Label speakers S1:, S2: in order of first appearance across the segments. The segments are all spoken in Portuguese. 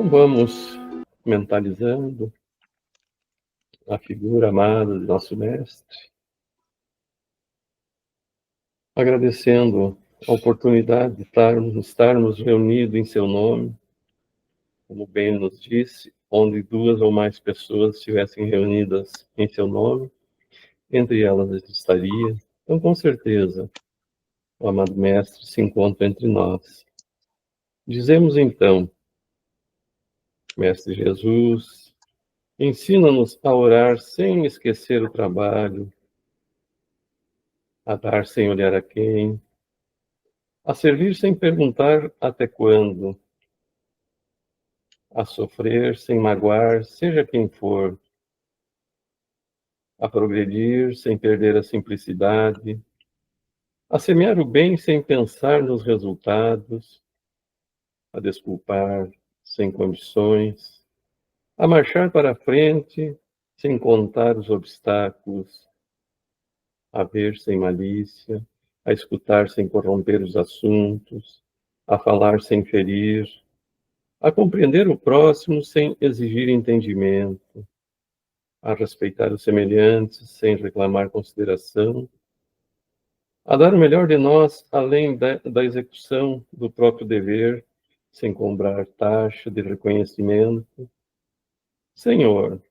S1: Então vamos mentalizando a figura amada de nosso Mestre, agradecendo a oportunidade de estarmos reunidos em seu nome, como bem nos disse, onde 2 ou mais pessoas estivessem reunidas em seu nome, entre elas ele estaria. Então, com certeza, o amado Mestre se encontra entre nós. Dizemos então, Mestre Jesus, ensina-nos a orar sem esquecer o trabalho, a dar sem olhar a quem, a servir sem perguntar até quando, a sofrer sem magoar, seja quem for, a progredir sem perder a simplicidade, a semear o bem sem pensar nos resultados, a desculpar sem condições, a marchar para a frente sem contar os obstáculos, a ver sem malícia, a escutar sem corromper os assuntos, a falar sem ferir, a compreender o próximo sem exigir entendimento, a respeitar os semelhantes sem reclamar consideração, a dar o melhor de nós além da execução do próprio dever, sem cobrar taxa de reconhecimento. Senhor,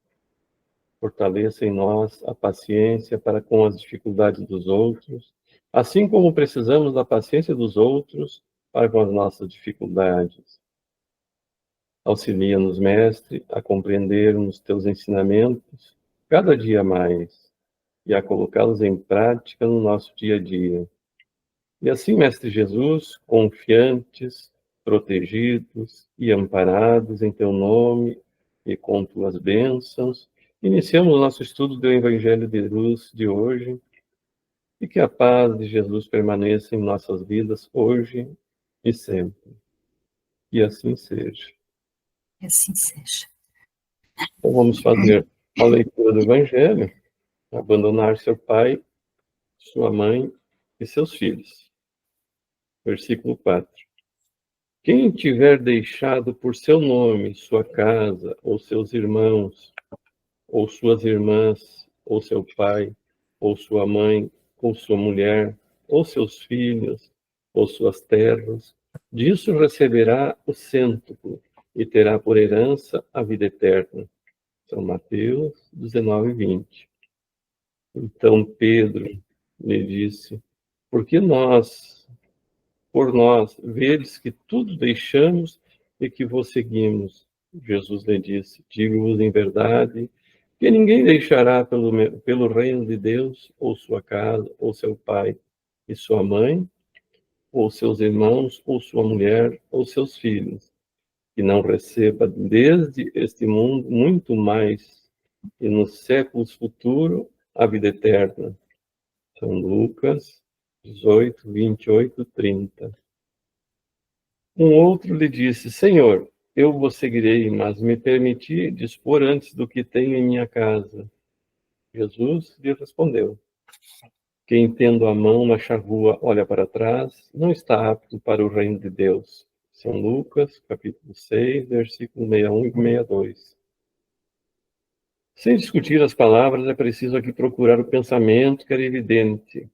S1: fortaleça em nós a paciência para com as dificuldades dos outros, assim como precisamos da paciência dos outros para com as nossas dificuldades. Auxilia-nos, Mestre, a compreendermos teus ensinamentos cada dia mais e a colocá-los em prática no nosso dia a dia. E assim, Mestre Jesus, confiantes, protegidos e amparados em teu nome e com tuas bênçãos, iniciamos o nosso estudo do Evangelho de Luz de hoje, e que a paz de Jesus permaneça em nossas vidas hoje e sempre. E assim seja.
S2: Que assim seja.
S1: Então vamos fazer a leitura do Evangelho, abandonar seu pai, sua mãe e seus filhos. Versículo 4. Quem tiver deixado por seu nome sua casa, ou seus irmãos, ou suas irmãs, ou seu pai, ou sua mãe, ou sua mulher, ou seus filhos, ou suas terras, disso receberá o cêntuplo e terá por herança a vida eterna. São Mateus 19, 20. Então Pedro lhe disse, por nós, vedes que tudo deixamos e que vos seguimos. Jesus lhe disse, digo-vos em verdade, que ninguém deixará pelo reino de Deus, ou sua casa, ou seu pai e sua mãe, ou seus irmãos, ou sua mulher, ou seus filhos, que não receba desde este mundo muito mais, e nos séculos futuros a vida eterna. São Lucas 18, 28, 30. Um outro lhe disse, Senhor, eu vos seguirei, mas me permiti dispor antes do que tenho em minha casa. Jesus lhe respondeu, quem tendo a mão na charrua olha para trás, não está apto para o reino de Deus. São Lucas, capítulo 6, versículo 61 e 62. Sem discutir as palavras, é preciso aqui procurar o pensamento que era evidente.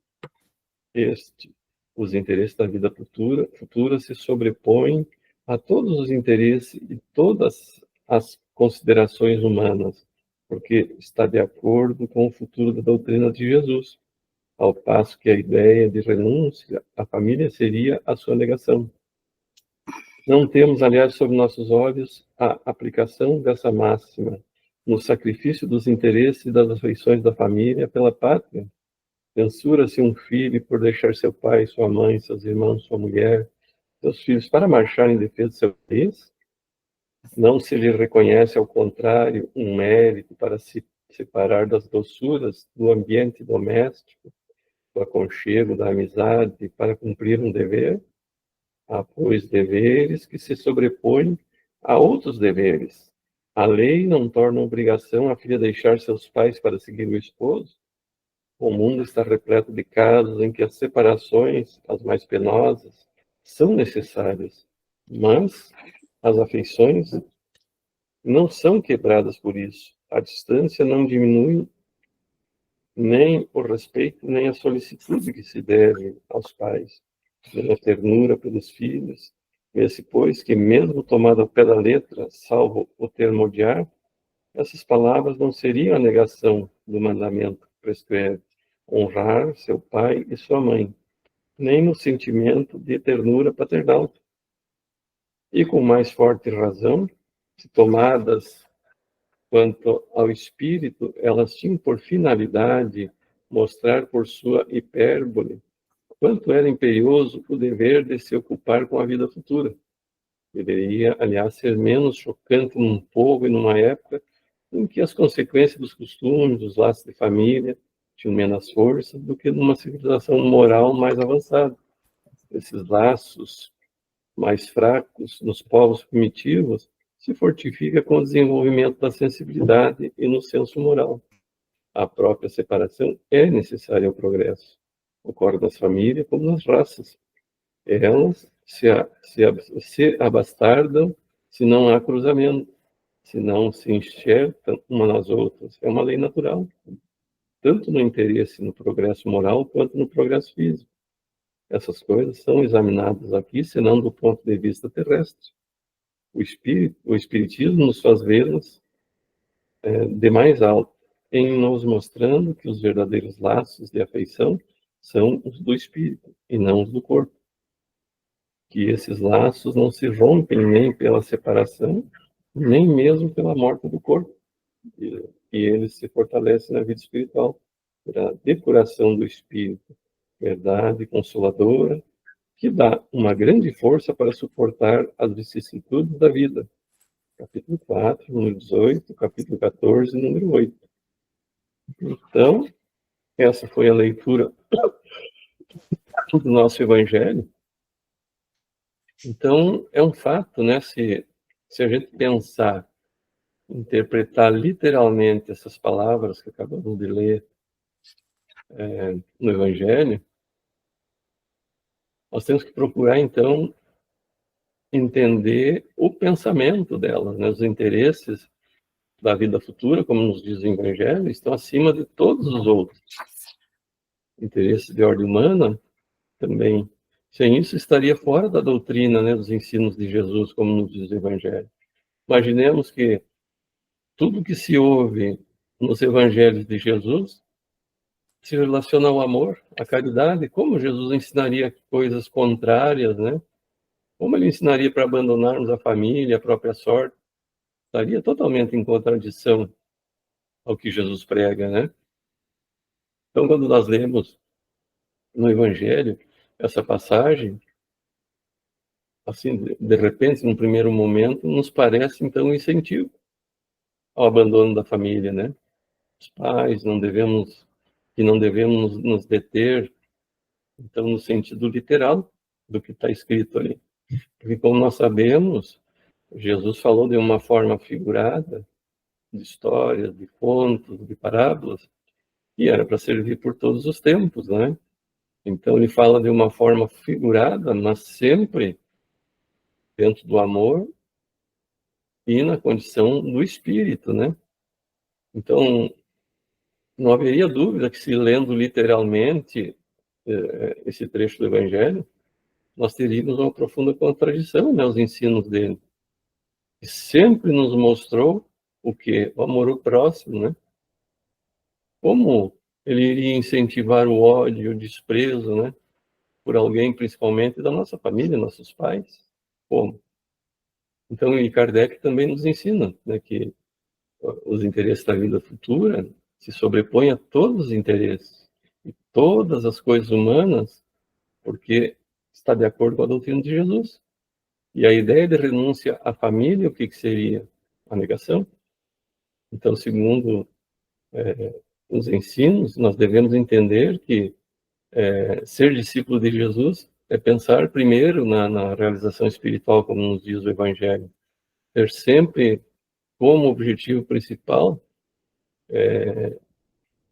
S1: Os interesses da vida futura se sobrepõem a todos os interesses e todas as considerações humanas, porque está de acordo com o futuro da doutrina de Jesus, ao passo que a ideia de renúncia à família seria a sua negação. Não temos, aliás, sob nossos olhos a aplicação dessa máxima no sacrifício dos interesses e das afeições da família pela pátria. Censura-se um filho por deixar seu pai, sua mãe, seus irmãos, sua mulher, seus filhos para marchar em defesa do seu país? Não se lhe reconhece, ao contrário, um mérito para se separar das doçuras do ambiente doméstico, do aconchego, da amizade, para cumprir um dever? Há, pois, deveres que se sobrepõem a outros deveres. A lei não torna obrigação a filha deixar seus pais para seguir o esposo? O mundo está repleto de casos em que as separações, as mais penosas, são necessárias, mas as afeições não são quebradas por isso. A distância não diminui nem o respeito, nem a solicitude que se deve aos pais, nem a ternura pelos filhos. Vê-se, pois, que mesmo tomado ao pé da letra, salvo o termo odiar, essas palavras não seriam a negação do mandamento que prescreve honrar seu pai e sua mãe, nem no sentimento de ternura paternal. E com mais forte razão, se tomadas quanto ao espírito, elas tinham por finalidade mostrar por sua hipérbole quanto era imperioso o dever de se ocupar com a vida futura. Deveria, aliás, ser menos chocante num povo e numa época em que as consequências dos costumes, dos laços de família, tinham menos força do que numa civilização moral mais avançada. Esses laços mais fracos nos povos primitivos se fortifica com o desenvolvimento da sensibilidade e no senso moral. A própria separação é necessária ao progresso. Ocorre nas famílias como nas raças. Elas se abastardam se não há cruzamento, se não se enxertam uma nas outras. É uma lei natural, tanto no interesse no progresso moral quanto no progresso físico. Essas coisas são examinadas aqui, senão do ponto de vista terrestre. O Espiritismo nos faz vê-las de mais alto, em nos mostrando que os verdadeiros laços de afeição são os do espírito e não os do corpo. Que esses laços não se rompem nem pela separação, nem mesmo pela morte do corpo. E eles se fortalecem na vida espiritual, pela depuração do espírito, verdade consoladora, que dá uma grande força para suportar as vicissitudes da vida. Capítulo 4, número 18, capítulo 14, número 8. Então, essa foi a leitura do nosso Evangelho. Então, é um fato, né? Se a gente pensar, interpretar literalmente essas palavras que acabamos de ler no Evangelho, nós temos que procurar, então, entender o pensamento delas, né? Os interesses da vida futura, como nos diz o Evangelho, estão acima de todos os outros. Interesses de ordem humana também. Sem isso, estaria fora da doutrina, né, dos ensinos de Jesus, como nos diz o Evangelho. Imaginemos que tudo que se ouve nos Evangelhos de Jesus se relaciona ao amor, à caridade. Como Jesus ensinaria coisas contrárias, né? Como ele ensinaria para abandonarmos a família, a própria sorte? Estaria totalmente em contradição ao que Jesus prega, né? Então, quando nós lemos no Evangelho essa passagem, assim, de repente, num primeiro momento, nos parece, então, um incentivo ao abandono da família, né? Os pais, que não devemos nos deter, então, no sentido literal do que está escrito ali. Porque, como nós sabemos, Jesus falou de uma forma figurada, de histórias, de contos, de parábolas, e era para servir por todos os tempos, né? Então, ele fala de uma forma figurada, mas sempre dentro do amor e na condição do espírito, né? Então, não haveria dúvida que, se lendo literalmente esse trecho do Evangelho, nós teríamos uma profunda contradição, né, aos ensinos dele. E sempre nos mostrou o quê? O amor ao próximo, né? Como ele iria incentivar o ódio, o desprezo, né, por alguém, principalmente da nossa família, nossos pais? Como? Então, e Kardec também nos ensina, né, que os interesses da vida futura se sobrepõem a todos os interesses e todas as coisas humanas, porque está de acordo com a doutrina de Jesus. E a ideia de renúncia à família, o que seria? A negação. Então, segundo os ensinos, nós devemos entender que ser discípulo de Jesus é pensar primeiro na realização espiritual, como nos diz o Evangelho. Ter sempre como objetivo principal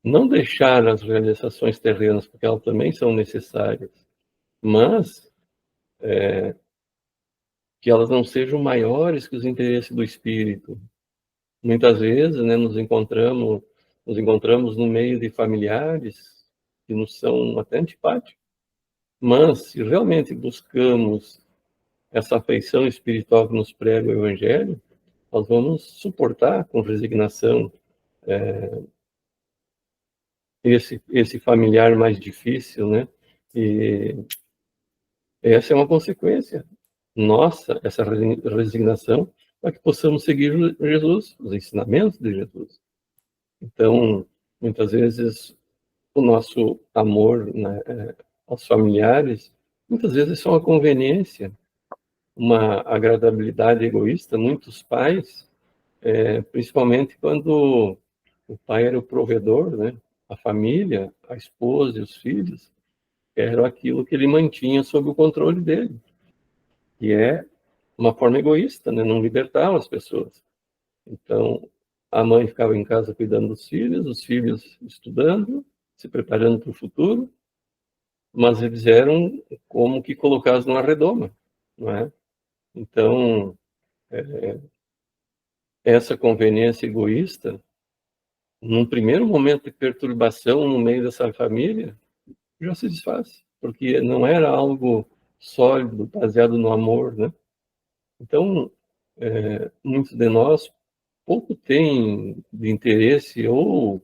S1: não deixar as realizações terrenas, porque elas também são necessárias, mas que elas não sejam maiores que os interesses do espírito. Muitas vezes, né, nos encontramos no meio de familiares que nos são até antipáticos, mas se realmente buscamos essa afeição espiritual que nos prega o Evangelho, nós vamos suportar com resignação esse familiar mais difícil, né? E essa é uma consequência nossa, essa resignação, para que possamos seguir Jesus, os ensinamentos de Jesus. Então, muitas vezes, o nosso amor, né, aos familiares, muitas vezes é uma conveniência, uma agradabilidade egoísta. Muitos pais, principalmente quando o pai era o provedor, né, a família, a esposa e os filhos, eram aquilo que ele mantinha sob o controle dele, que é uma forma egoísta, né, não libertava as pessoas. Então, a mãe ficava em casa cuidando dos filhos, os filhos estudando, se preparando para o futuro, mas eles eram como que colocados numa redoma, não é? Então, essa conveniência egoísta, num primeiro momento de perturbação no meio dessa família, já se desfaz, porque não era algo sólido, baseado no amor, né? Então, muitos de nós pouco têm de interesse, ou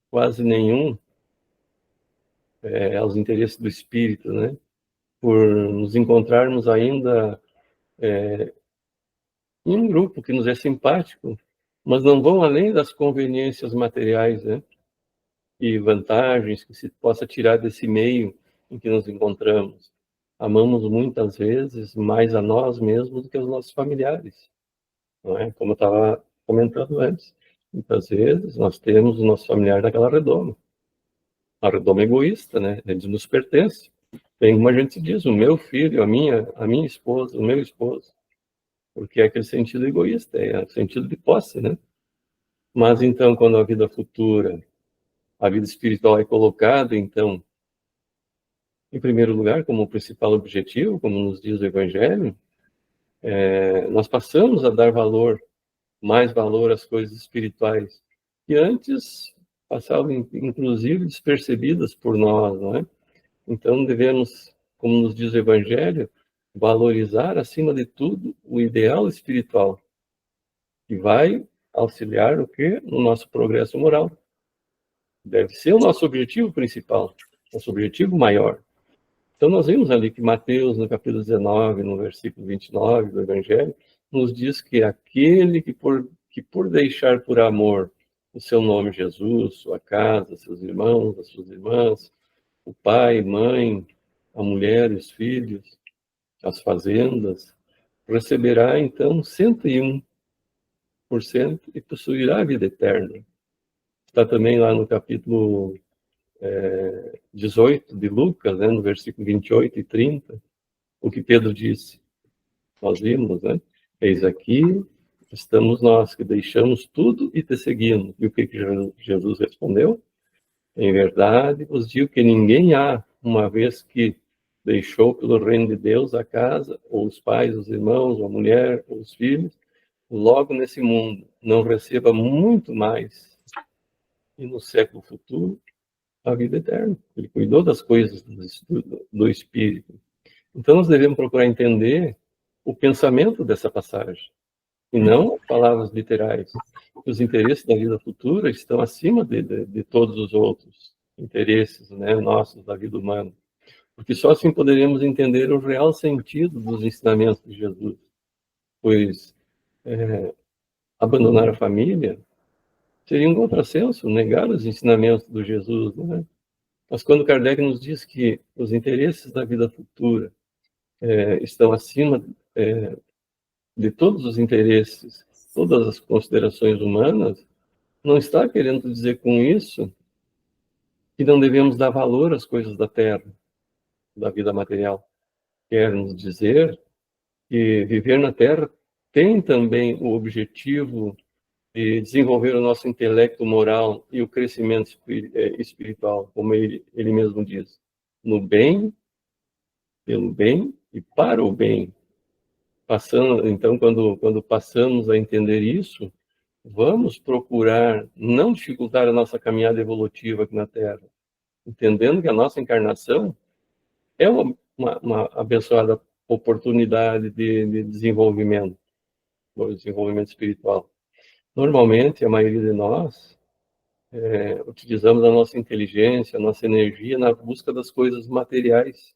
S1: quase nenhum, aos interesses do espírito, né? Por nos encontrarmos ainda em um grupo que nos é simpático, mas não vão além das conveniências materiais, né? E vantagens que se possa tirar desse meio em que nos encontramos. Amamos muitas vezes mais a nós mesmos do que aos nossos familiares, não é? Como eu estava comentando antes. Muitas vezes nós temos o nosso familiar naquela redoma. A redoma egoísta, né? Eles nos pertencem. Tem como a gente diz, o meu filho, a minha esposa, o meu esposo. Porque é aquele sentido egoísta, é o sentido de posse, né? Mas então, quando a vida futura, a vida espiritual é colocada, então, em primeiro lugar, como principal objetivo, como nos diz o Evangelho, nós passamos a dar mais valor às coisas espirituais, que antes passavam, inclusive, despercebidas por nós, não é? Então, devemos, como nos diz o Evangelho, valorizar, acima de tudo, o ideal espiritual, que vai auxiliar o quê? No nosso progresso moral. Deve ser o nosso objetivo principal, nosso objetivo maior. Então, nós vimos ali que Mateus, no capítulo 19, no versículo 29 do Evangelho, nos diz que aquele que por deixar por amor o seu nome Jesus, sua casa, seus irmãos, as suas irmãs, o pai, mãe, a mulher, os filhos, as fazendas, receberá então 101% e possuirá a vida eterna. Está também lá no capítulo 18 de Lucas, né, no versículo 28 e 30, o que Pedro disse. Nós vimos, né? Eis aqui estamos nós, que deixamos tudo e te seguimos. E o que Jesus respondeu? Em verdade vos digo que ninguém há, uma vez que deixou pelo reino de Deus a casa, ou os pais, os irmãos, ou a mulher, ou os filhos, logo nesse mundo não receba muito mais, e no século futuro, a vida eterna. Ele cuidou das coisas do Espírito. Então, nós devemos procurar entender o pensamento dessa passagem, e não palavras literais. Os interesses da vida futura estão acima de todos os outros interesses, né, nossos, da vida humana. Porque só assim poderemos entender o real sentido dos ensinamentos de Jesus. Pois abandonar a família seria um contrassenso, negar os ensinamentos do Jesus, né? Mas quando Kardec nos diz que os interesses da vida futura estão acima de todos os interesses, todas as considerações humanas, não está querendo dizer com isso que não devemos dar valor às coisas da terra, da vida material. Quer nos dizer que viver na terra tem também o objetivo de desenvolver o nosso intelecto moral e o crescimento espiritual, como ele mesmo diz, no bem, pelo bem e para o bem. Então, quando passamos a entender isso, vamos procurar não dificultar a nossa caminhada evolutiva aqui na Terra, entendendo que a nossa encarnação é uma abençoada oportunidade de desenvolvimento, do desenvolvimento espiritual. Normalmente, a maioria de nós utilizamos a nossa inteligência, a nossa energia na busca das coisas materiais.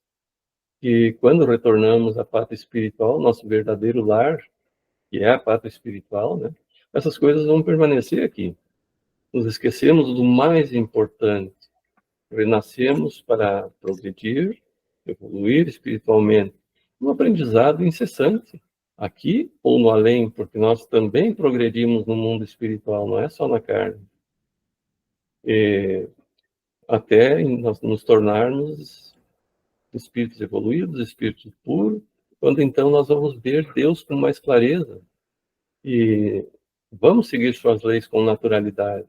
S1: E quando retornamos à pátria espiritual, nosso verdadeiro lar, que é a pátria espiritual, né? Essas coisas vão permanecer aqui. Nos esquecemos do mais importante. Renascemos para progredir, evoluir espiritualmente. Um aprendizado incessante, aqui ou no além, porque nós também progredimos no mundo espiritual, não é só na carne. E até nós nos tornarmos espíritos evoluídos, espíritos puros, quando então nós vamos ver Deus com mais clareza e vamos seguir suas leis com naturalidade.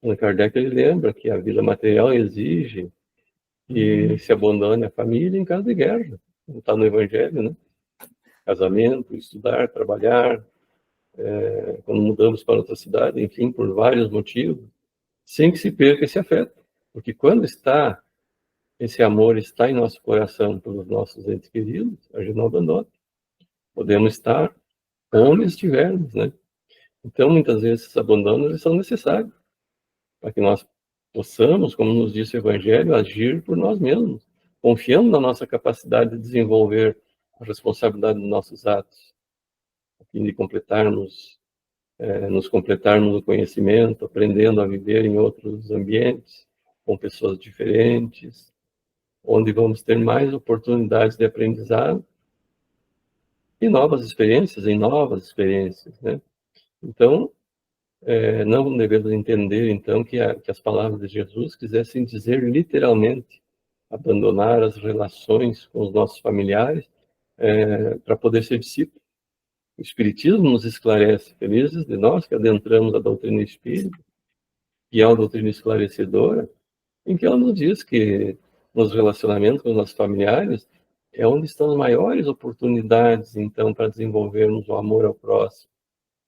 S1: Allan Kardec ele lembra que a vida material exige que se abandone a família em caso de guerra. Está no Evangelho, né? Casamento, estudar, trabalhar, quando mudamos para outra cidade, enfim, por vários motivos, sem que se perca esse afeto. Porque quando esse amor está em nosso coração pelos nossos entes queridos, a gente não abandona. Podemos estar onde estivermos, né? Então, muitas vezes, esses abandonos eles são necessários para que nós possamos, como nos diz o Evangelho, agir por nós mesmos, confiando na nossa capacidade de desenvolver a responsabilidade dos nossos atos, a fim de nos completarmos no conhecimento, aprendendo a viver em outros ambientes, com pessoas diferentes, onde vamos ter mais oportunidades de aprendizado e em novas experiências, né? Então, não devemos entender, então, que as palavras de Jesus quisessem dizer literalmente abandonar as relações com os nossos familiares para poder ser discípulo. O Espiritismo nos esclarece, felizes de nós que adentramos a doutrina espírita, que é uma doutrina esclarecedora, em que ela nos diz que nos relacionamentos com os nossos familiares é onde estão as maiores oportunidades, então, para desenvolvermos o amor ao próximo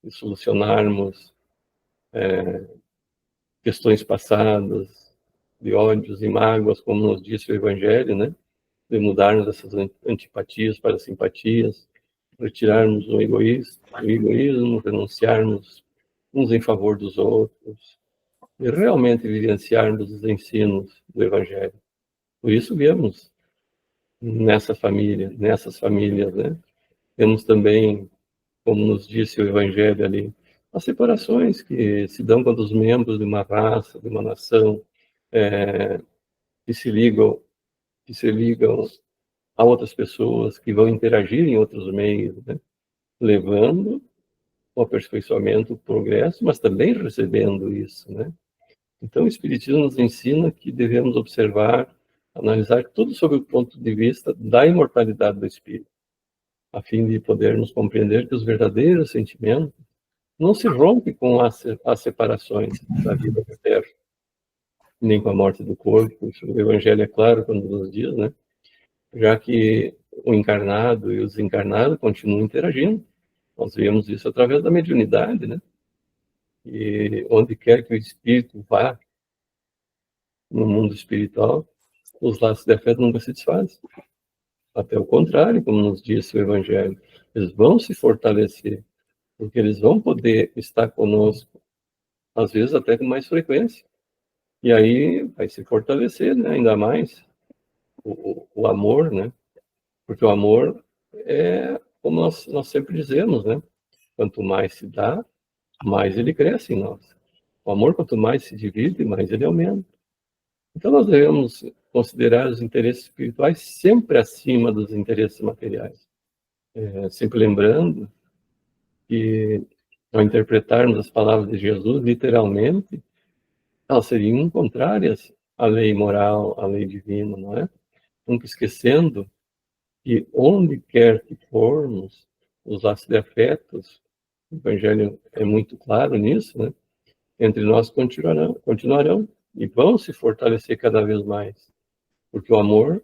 S1: e solucionarmos questões passadas, de ódios e mágoas, como nos disse o Evangelho, né? De mudarmos essas antipatias para simpatias, retirarmos o egoísmo, renunciarmos uns em favor dos outros, e realmente vivenciarmos os ensinos do Evangelho. Por isso viemos nessas famílias, né? Temos também, como nos disse o Evangelho ali, as separações que se dão quando os membros de uma raça, de uma nação, que se ligam a outras pessoas, que vão interagir em outros meios, né? Levando o aperfeiçoamento, o progresso, mas também recebendo isso, né? Então, o Espiritismo nos ensina que devemos observar, analisar tudo sob o ponto de vista da imortalidade do espírito, a fim de podermos compreender que os verdadeiros sentimentos não se rompem com as separações da vida da Terra, nem com a morte do corpo. Isso, o Evangelho é claro quando nos diz, né? Já que o encarnado e o desencarnado continuam interagindo. Nós vemos isso através da mediunidade, né? E onde quer que o espírito vá no mundo espiritual, os laços de afeto nunca se desfazem. Até o contrário, como nos disse o Evangelho, eles vão se fortalecer, porque eles vão poder estar conosco, às vezes até com mais frequência. E aí vai se fortalecer, né, ainda mais o amor, né? Porque o amor é, como nós sempre dizemos, né? Quanto mais se dá, mais ele cresce em nós. O amor, quanto mais se divide, mais ele aumenta. Então, nós devemos considerar os interesses espirituais sempre acima dos interesses materiais. Sempre lembrando que, ao interpretarmos as palavras de Jesus literalmente, elas seriam contrárias à lei moral, à lei divina, não é? Nunca esquecendo que, onde quer que formos, os laços de afetos, o Evangelho é muito claro nisso, né? Entre nós continuarão e vão se fortalecer cada vez mais. Porque o amor,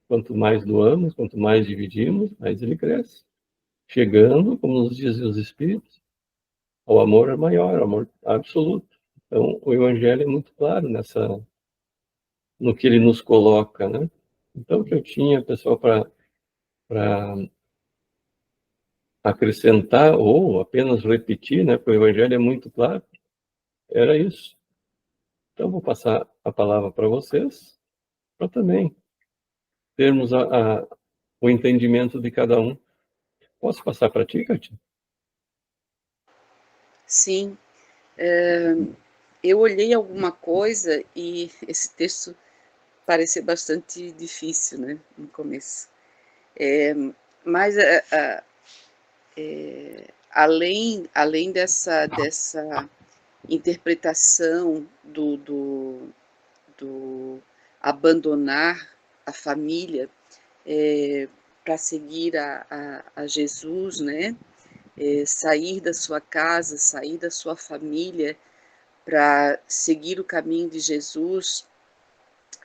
S1: quanto mais doamos, quanto mais dividimos, mais ele cresce. Chegando, como nos dizem os Espíritos, O amor é maior, o amor absoluto. Então, o Evangelho é muito claro no que ele nos coloca, né? Então, o que eu tinha, pessoal, para acrescentar ou apenas repetir, né? Porque o Evangelho é muito claro, era isso. Então, vou passar a palavra para vocês, para também termos o entendimento de cada um. Posso passar para ti, Katia?
S3: Sim, eu olhei alguma coisa e esse texto parecia bastante difícil, né, no começo. Mas além dessa interpretação do abandonar a família para seguir a Jesus, né? Sair da sua casa, sair da sua família para seguir o caminho de Jesus,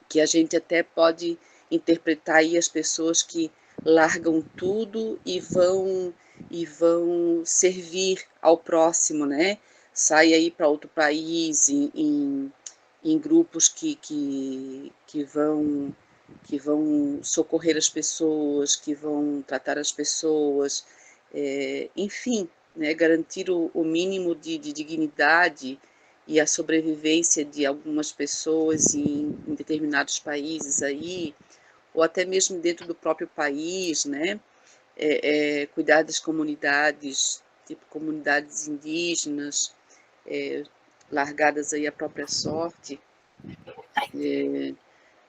S3: que a gente até pode interpretar aí as pessoas que largam tudo e vão servir ao próximo, né? Sai aí para outro país em grupos que vão socorrer as pessoas, que vão tratar as pessoas, enfim, né, garantir o mínimo de dignidade e a sobrevivência de algumas pessoas em determinados países aí, ou até mesmo dentro do próprio país, né, cuidar das comunidades, tipo comunidades indígenas, largadas aí à própria sorte.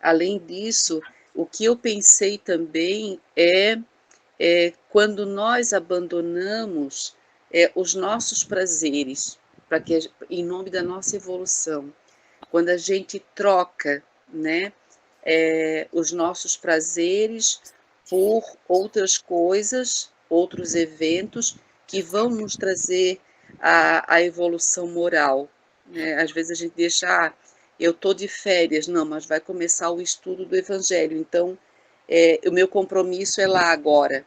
S3: Além disso, o que eu pensei também quando nós abandonamos os nossos prazeres, para que em nome da nossa evolução, quando a gente troca, né, os nossos prazeres por outras coisas, outros eventos que vão nos trazer a evolução moral, né? Às vezes a gente deixa, eu estou de férias, não, mas vai começar o estudo do Evangelho, então o meu compromisso é lá agora,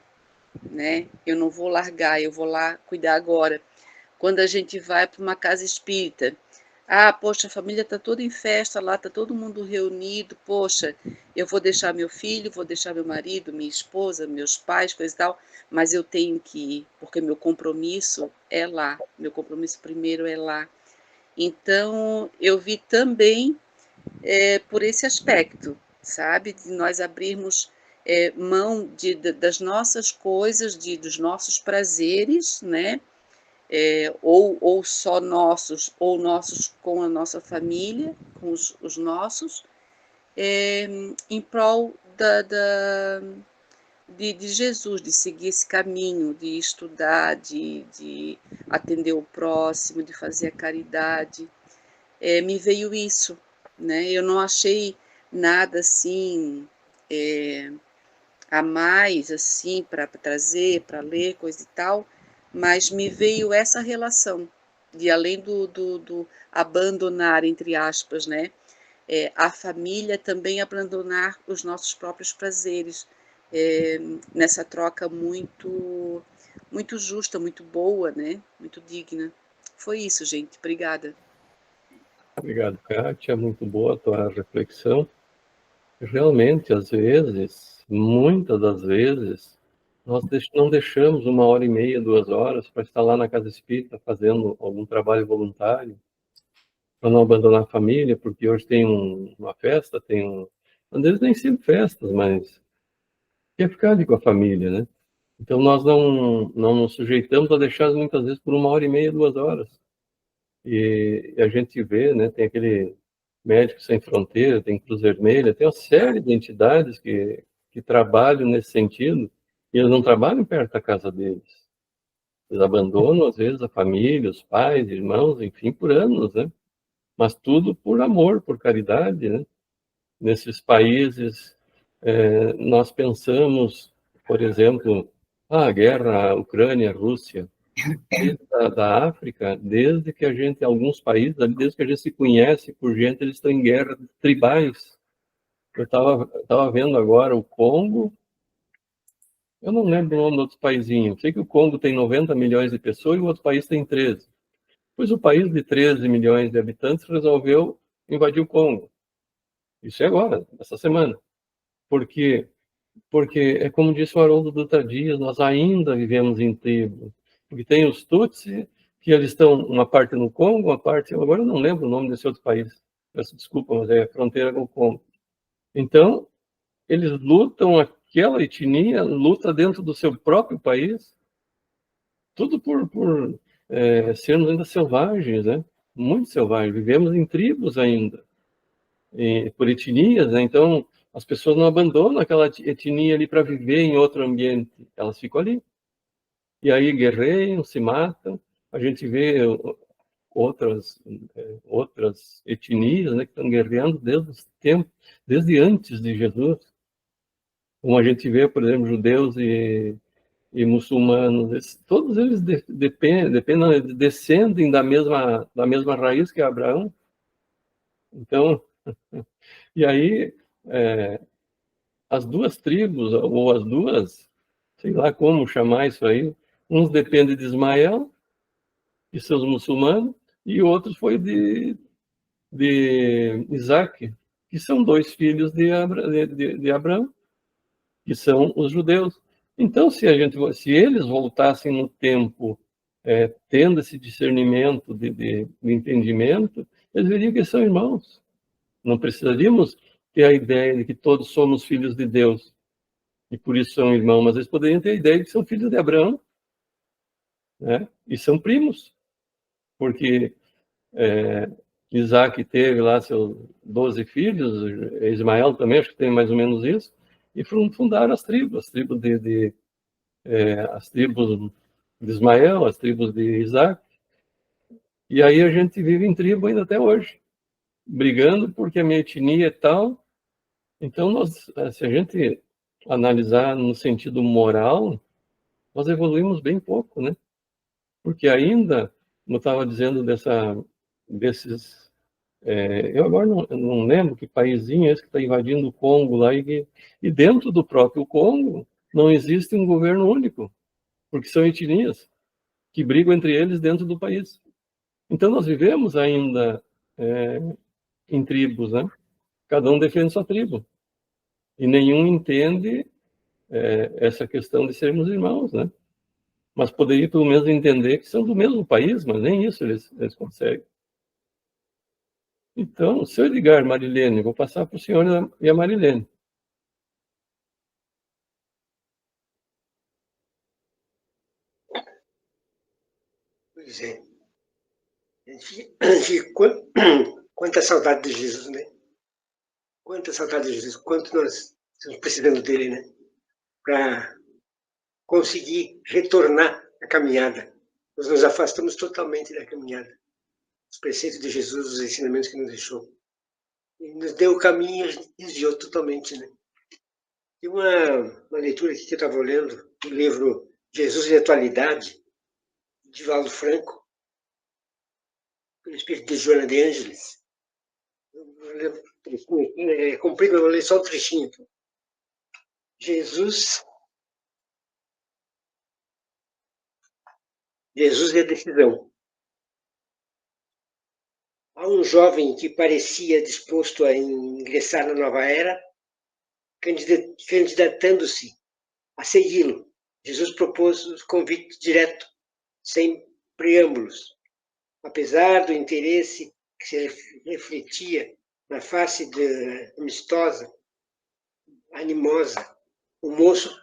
S3: né? Eu não vou largar, eu vou lá cuidar agora. Quando a gente vai para uma casa espírita, poxa, a família está toda em festa lá, está todo mundo reunido, poxa, eu vou deixar meu filho, vou deixar meu marido, minha esposa, meus pais, coisa e tal, mas eu tenho que ir, porque meu compromisso é lá, meu compromisso primeiro é lá. Então, eu vi também por esse aspecto, sabe? De nós abrirmos mão das nossas coisas, dos nossos prazeres, né? Ou só nossos, ou nossos com a nossa família, com os nossos, em prol de Jesus, de seguir esse caminho, de estudar, de atender o próximo, de fazer a caridade. Me veio isso, né? Eu não achei nada assim a mais assim para trazer, para ler, coisa e tal, mas me veio essa relação de além do abandonar, entre aspas, né? A família também abandonar os nossos próprios prazeres, nessa troca muito justa, muito boa, né? Muito digna. Foi isso, gente. Obrigada.
S1: Obrigado, Kátia. Muito boa a tua reflexão. Realmente, às vezes, muitas das vezes, nós não deixamos 1h30, 2 horas para estar lá na casa espírita fazendo algum trabalho voluntário, para não abandonar a família, porque hoje tem uma festa, às vezes nem sempre festas, mas quer ficar ali com a família, né? Então, nós não nos sujeitamos a deixar muitas vezes por 1h30, 2 horas. E a gente vê, né, tem aquele Médicos Sem Fronteira, tem Cruz Vermelha, tem uma série de entidades que trabalham nesse sentido, e eles não trabalham perto da casa deles. Eles abandonam, às vezes, a família, os pais, irmãos, enfim, por anos, né? Mas tudo por amor, por caridade, né? Nesses países, nós pensamos, por exemplo, a guerra Ucrânia-Rússia, da África, desde que a gente, alguns países, desde que a gente se conhece por gente, eles estão em guerras tribais. Eu estava vendo agora o Congo, eu não lembro o nome do outro paizinho, sei que o Congo tem 90 milhões de pessoas e o outro país tem 13. Pois o país de 13 milhões de habitantes resolveu invadir o Congo. Isso é agora, essa semana. Por quê? Porque, é como disse o Haroldo Dutra Dias, nós ainda vivemos em tribo. Porque tem os Tutsi, que eles estão uma parte no Congo, uma parte... Agora eu não lembro o nome desse outro país. Peço desculpa, mas é fronteira com o Congo. Então, eles lutam, aquela etnia luta dentro do seu próprio país, tudo por sermos ainda selvagens, né? Muito selvagens. Vivemos em tribos ainda, por etnias, né? Então, as pessoas não abandonam aquela etnia ali para viver em outro ambiente, elas ficam ali. E aí guerreiam, se matam. A gente vê outras etnias, né, que estão guerreando desde os tempos, desde antes de Jesus. Como a gente vê, por exemplo, judeus e muçulmanos, todos eles descendem da mesma raiz que Abraão. Então, e aí as duas tribos, ou as duas, sei lá como chamar isso aí, uns dependem de Ismael, que são os muçulmanos, e outros foi de Isaac, que são dois filhos de Abraão, que são os judeus. Então, se eles voltassem no tempo, tendo esse discernimento de entendimento, eles veriam que são irmãos. Não precisaríamos ter a ideia de que todos somos filhos de Deus e por isso são irmãos, mas eles poderiam ter a ideia de que são filhos de Abraão, né? E são primos, porque Isaac teve lá seus 12 filhos, Ismael também, acho que tem mais ou menos isso, e fundaram as tribos as tribos de Ismael, as tribos de Isaac, e aí a gente vive em tribo ainda até hoje, brigando porque a minha etnia é tal. Então, se a gente analisar no sentido moral, nós evoluímos bem pouco, né? Porque ainda, como eu estava dizendo, desses... eu agora não lembro que paísinho é esse que está invadindo o Congo lá, e dentro do próprio Congo não existe um governo único, porque são etnias que brigam entre eles dentro do país. Então, nós vivemos ainda em tribos, né? Cada um defende sua tribo. E nenhum entende essa questão de sermos irmãos, né? Mas poderia pelo menos entender que são do mesmo país, mas nem isso eles conseguem. Então, seu Edgar, Marilene, vou passar para o senhor e a Marilene.
S4: Pois é. Quanta saudade de Jesus, né? Quanta saudade de Jesus, quanto nós estamos precisando dele, né? Para conseguir retornar à caminhada. Nós nos afastamos totalmente da caminhada. Os preceitos de Jesus, os ensinamentos que nos deixou. Ele nos deu o caminho e a gente desviou totalmente, né? Tem uma leitura aqui que eu estava olhando, do livro Jesus e Atualidade, de Valdo Franco, pelo espírito de Joana de Ângeles. É comprido, eu vou ler só um trechinho. Jesus e a decisão. Há um jovem que parecia disposto a ingressar na nova era, candidatando-se a segui-lo. Jesus propôs o convite direto, sem preâmbulos. Apesar do interesse que se refletia na face amistosa, animosa, o moço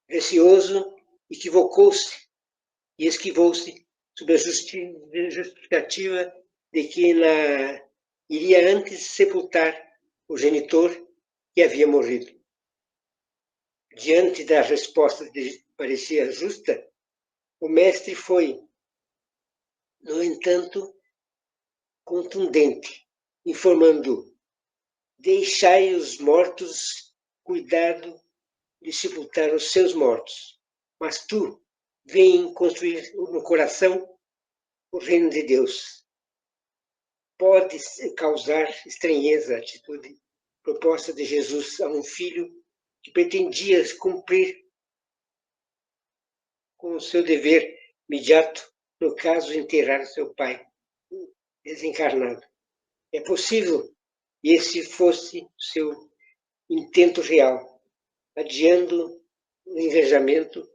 S4: receoso equivocou-se e esquivou-se sob a justificativa de que ela iria antes sepultar o genitor que havia morrido. Diante da resposta que parecia justa, o mestre foi, no entanto, contundente, informando: deixai os mortos cuidado de sepultar os seus mortos, mas tu vem construir no coração o reino de Deus. Pode causar estranheza a atitude proposta de Jesus a um filho que pretendia cumprir com o seu dever imediato no caso, enterrar seu pai desencarnado. É possível que esse fosse seu intento real, adiando o engajamento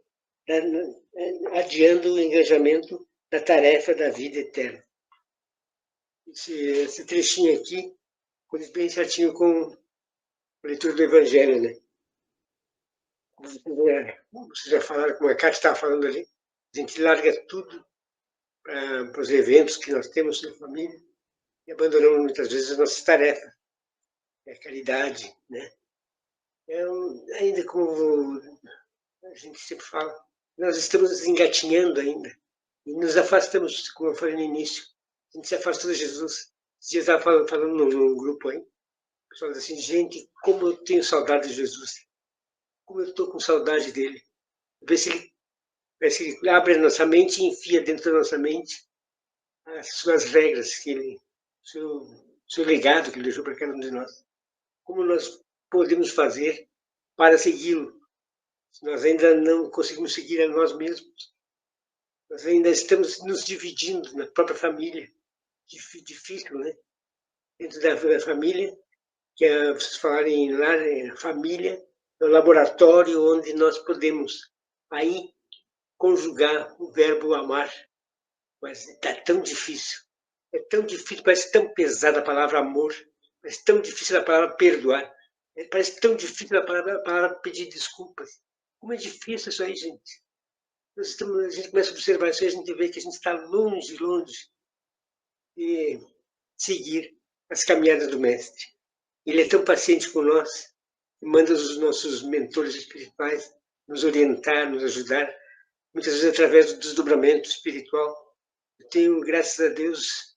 S4: da tarefa da vida eterna. Esse trechinho aqui, coisa bem certinho com a leitura do Evangelho, né? Vocês já falaram, como a Cátia estava falando ali, a gente larga tudo para os eventos que nós temos na família e abandonamos muitas vezes as nossas tarefas, a caridade, né? Ainda como a gente sempre fala, nós estamos engatinhando ainda e nos afastamos, como eu falei no início, a gente se afastou de Jesus. Esses dias eu estava falando num grupo aí, o pessoal diz assim, gente, como eu tenho saudade de Jesus, como eu estou com saudade dele. Parece que ele abre a nossa mente e enfia dentro da nossa mente as suas regras, seu legado que ele deixou para cada um de nós. Como nós podemos fazer para segui-lo? Se nós ainda não conseguimos seguir a nós mesmos, nós ainda estamos nos dividindo na própria família. Difícil, né? Dentro da família, que vocês falarem lá, a família é o laboratório onde nós podemos aí conjugar o verbo amar. Mas está tão difícil. É tão difícil, parece tão pesada a palavra amor, parece tão difícil a palavra perdoar, parece tão difícil a palavra pedir desculpas. Como é difícil isso aí, gente. A gente começa a observar isso aí, a gente vê que a gente está longe de seguir as caminhadas do Mestre. Ele é tão paciente com nós, manda os nossos mentores espirituais nos orientar, nos ajudar, muitas vezes através do desdobramento espiritual. Eu tenho, graças a Deus,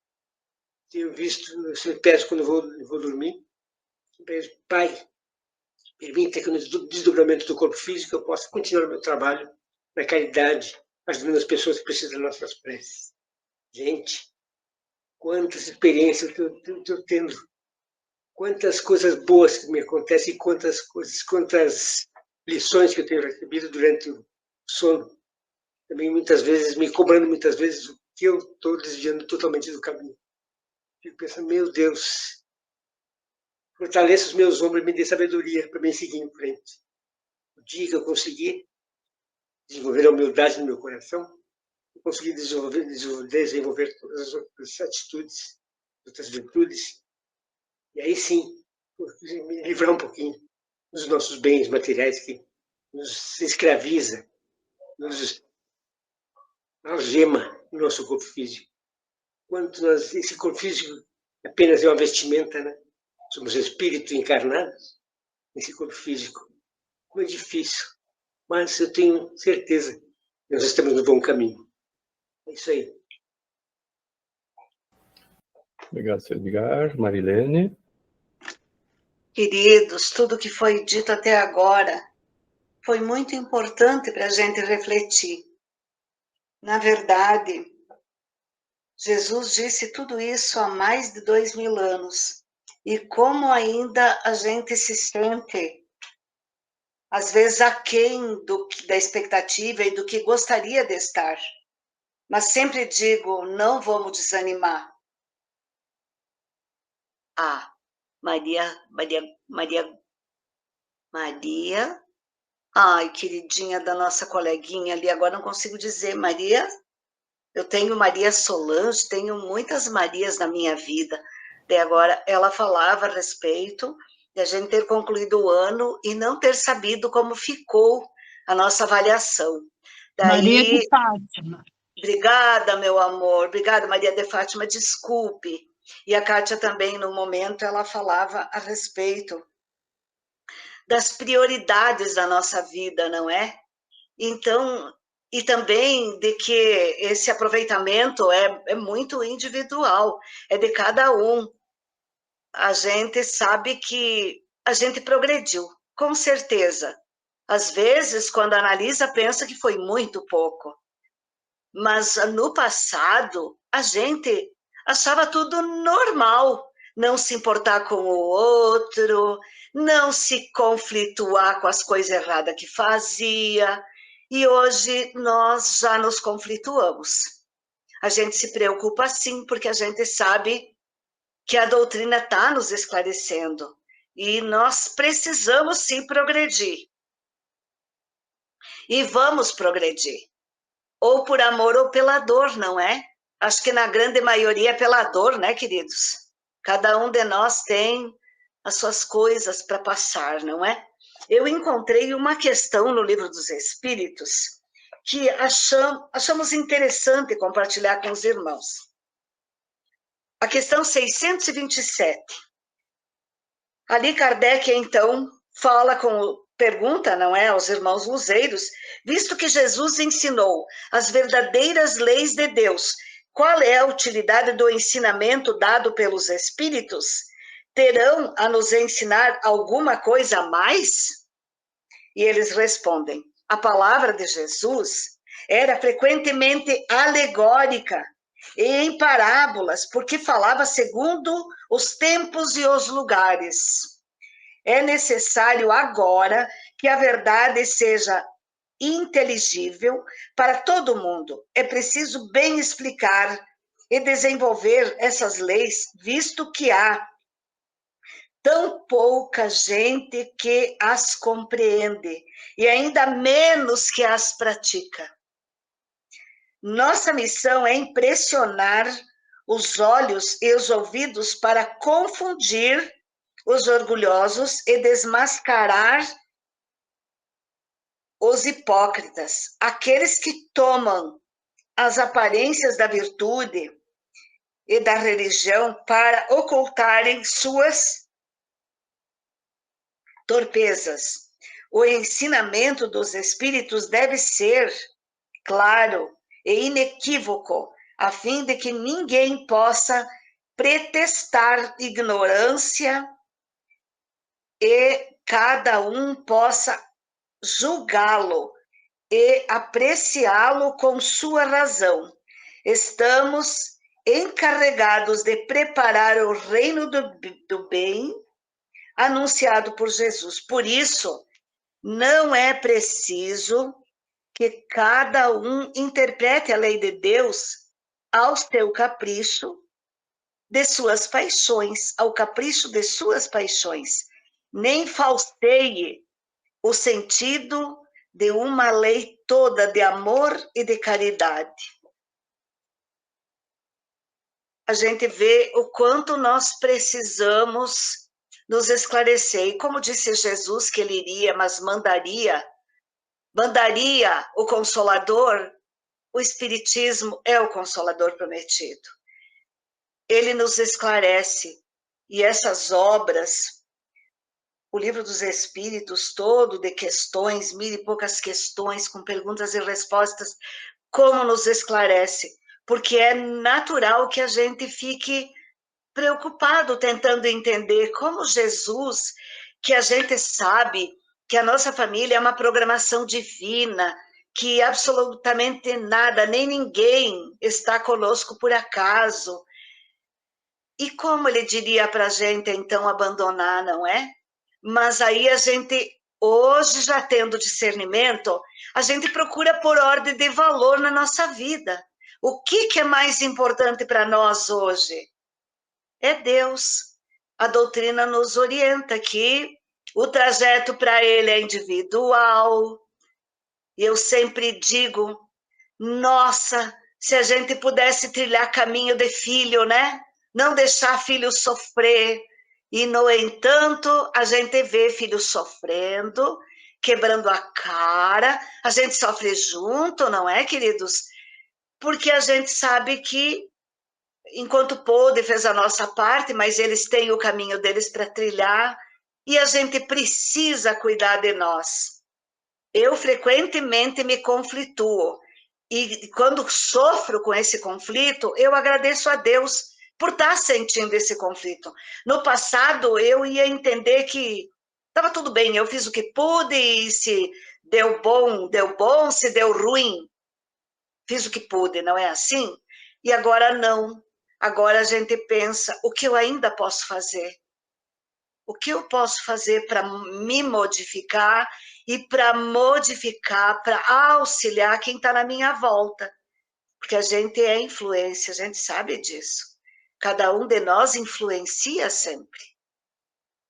S4: tenho visto, eu sempre peço quando vou dormir, Pai, permita que no desdobramento do corpo físico eu possa continuar o meu trabalho na caridade, ajudando as pessoas que precisam das nossas preces. Gente, quantas experiências eu estou tendo, quantas coisas boas que me acontecem, quantas lições que eu tenho recebido durante o sono. Também muitas vezes, me cobrando muitas vezes o que eu estou desviando totalmente do caminho. Fico pensando, meu Deus, fortaleça os meus ombros e me dê sabedoria para me seguir em frente. O dia que eu conseguir desenvolver a humildade no meu coração, eu conseguir desenvolver todas as outras atitudes, outras virtudes, e aí sim, me livrar um pouquinho dos nossos bens materiais que nos escraviza, nos algema no nosso corpo físico. Esse corpo físico apenas é uma vestimenta, né? Somos espírito encarnados nesse corpo físico. Como é difícil, mas eu tenho certeza que nós estamos no bom caminho. É isso aí.
S1: Obrigado, Sr. Edgar. Marilene.
S2: Queridos, tudo que foi dito até agora foi muito importante para a gente refletir. Na verdade, Jesus disse tudo isso há mais de 2000 anos. E como ainda a gente se sente, às vezes, aquém da expectativa e do que gostaria de estar. Mas sempre digo, não vamos desanimar. Maria. Ai, queridinha da nossa coleguinha ali, agora não consigo dizer. Maria, eu tenho Maria Solange, tenho muitas Marias na minha vida. Daí agora ela falava a respeito de a gente ter concluído o ano e não ter sabido como ficou a nossa avaliação. Daí,
S5: Maria de Fátima.
S2: Obrigada, meu amor. Obrigada, Maria de Fátima, desculpe. E a Kátia também, no momento, ela falava a respeito das prioridades da nossa vida, não é? Então, e também de que esse aproveitamento é muito individual, é de cada um. A gente sabe que a gente progrediu, com certeza. Às vezes, quando analisa, pensa que foi muito pouco. Mas no passado, a gente achava tudo normal, não se importar com o outro, não se conflituar com as coisas erradas que fazia. E hoje nós já nos conflituamos. A gente se preocupa sim, porque a gente sabe que a doutrina está nos esclarecendo. E nós precisamos sim progredir. E vamos progredir. Ou por amor ou pela dor, não é? Acho que na grande maioria é pela dor, né, queridos? Cada um de nós tem as suas coisas para passar, não é? Eu encontrei uma questão no Livro dos Espíritos que achamos interessante compartilhar com os irmãos. A questão 627. Ali Kardec, então, pergunta, não é, aos irmãos luzeiros, visto que Jesus ensinou as verdadeiras leis de Deus, qual é a utilidade do ensinamento dado pelos Espíritos? Terão a nos ensinar alguma coisa a mais? E eles respondem, a palavra de Jesus era frequentemente alegórica e em parábolas, porque falava segundo os tempos e os lugares. É necessário agora que a verdade seja inteligível para todo mundo. É preciso bem explicar e desenvolver essas leis, visto que há tão pouca gente que as compreende e ainda menos que as pratica. Nossa missão é impressionar os olhos e os ouvidos para confundir os orgulhosos e desmascarar os hipócritas, aqueles que tomam as aparências da virtude e da religião para ocultarem suas torpezas. O ensinamento dos Espíritos deve ser claro e inequívoco, a fim de que ninguém possa pretextar ignorância e cada um possa julgá-lo e apreciá-lo com sua razão. Estamos encarregados de preparar o reino do bem anunciado por Jesus. Por isso, não é preciso que cada um interprete a lei de Deus ao seu capricho de suas paixões, ao capricho de suas paixões, nem falseie o sentido de uma lei toda de amor e de caridade. A gente vê o quanto nós precisamos nos esclarecer. E como disse Jesus que ele iria, mas mandaria o Consolador, o Espiritismo é o Consolador prometido. Ele nos esclarece, e essas obras, o Livro dos Espíritos todo de questões, 1000 e poucas questões, com perguntas e respostas, como nos esclarece, porque é natural que a gente fique preocupado tentando entender como Jesus, que a gente sabe que a nossa família é uma programação divina, que absolutamente nada, nem ninguém está conosco por acaso. E como ele diria para a gente, então, abandonar, não é? Mas aí a gente, hoje, já tendo discernimento, a gente procura por ordem de valor na nossa vida. O que é mais importante para nós hoje? É Deus. A doutrina nos orienta que o trajeto para ele é individual. E eu sempre digo, nossa, se a gente pudesse trilhar caminho de filho, né? Não deixar filho sofrer. E, no entanto, a gente vê filho sofrendo, quebrando a cara. A gente sofre junto, não é, queridos? Porque a gente sabe que enquanto pôde, fez a nossa parte, mas eles têm o caminho deles para trilhar e a gente precisa cuidar de nós. Eu frequentemente me conflituo e quando sofro com esse conflito, eu agradeço a Deus por estar sentindo esse conflito. No passado, eu ia entender que estava tudo bem, eu fiz o que pude e se deu bom, se deu ruim, fiz o que pude, não é assim? E agora não. Agora a gente pensa, o que eu ainda posso fazer? O que eu posso fazer para me modificar e para modificar, para auxiliar quem está na minha volta? porque a gente é influência, a gente sabe disso. Cada um de nós influencia sempre.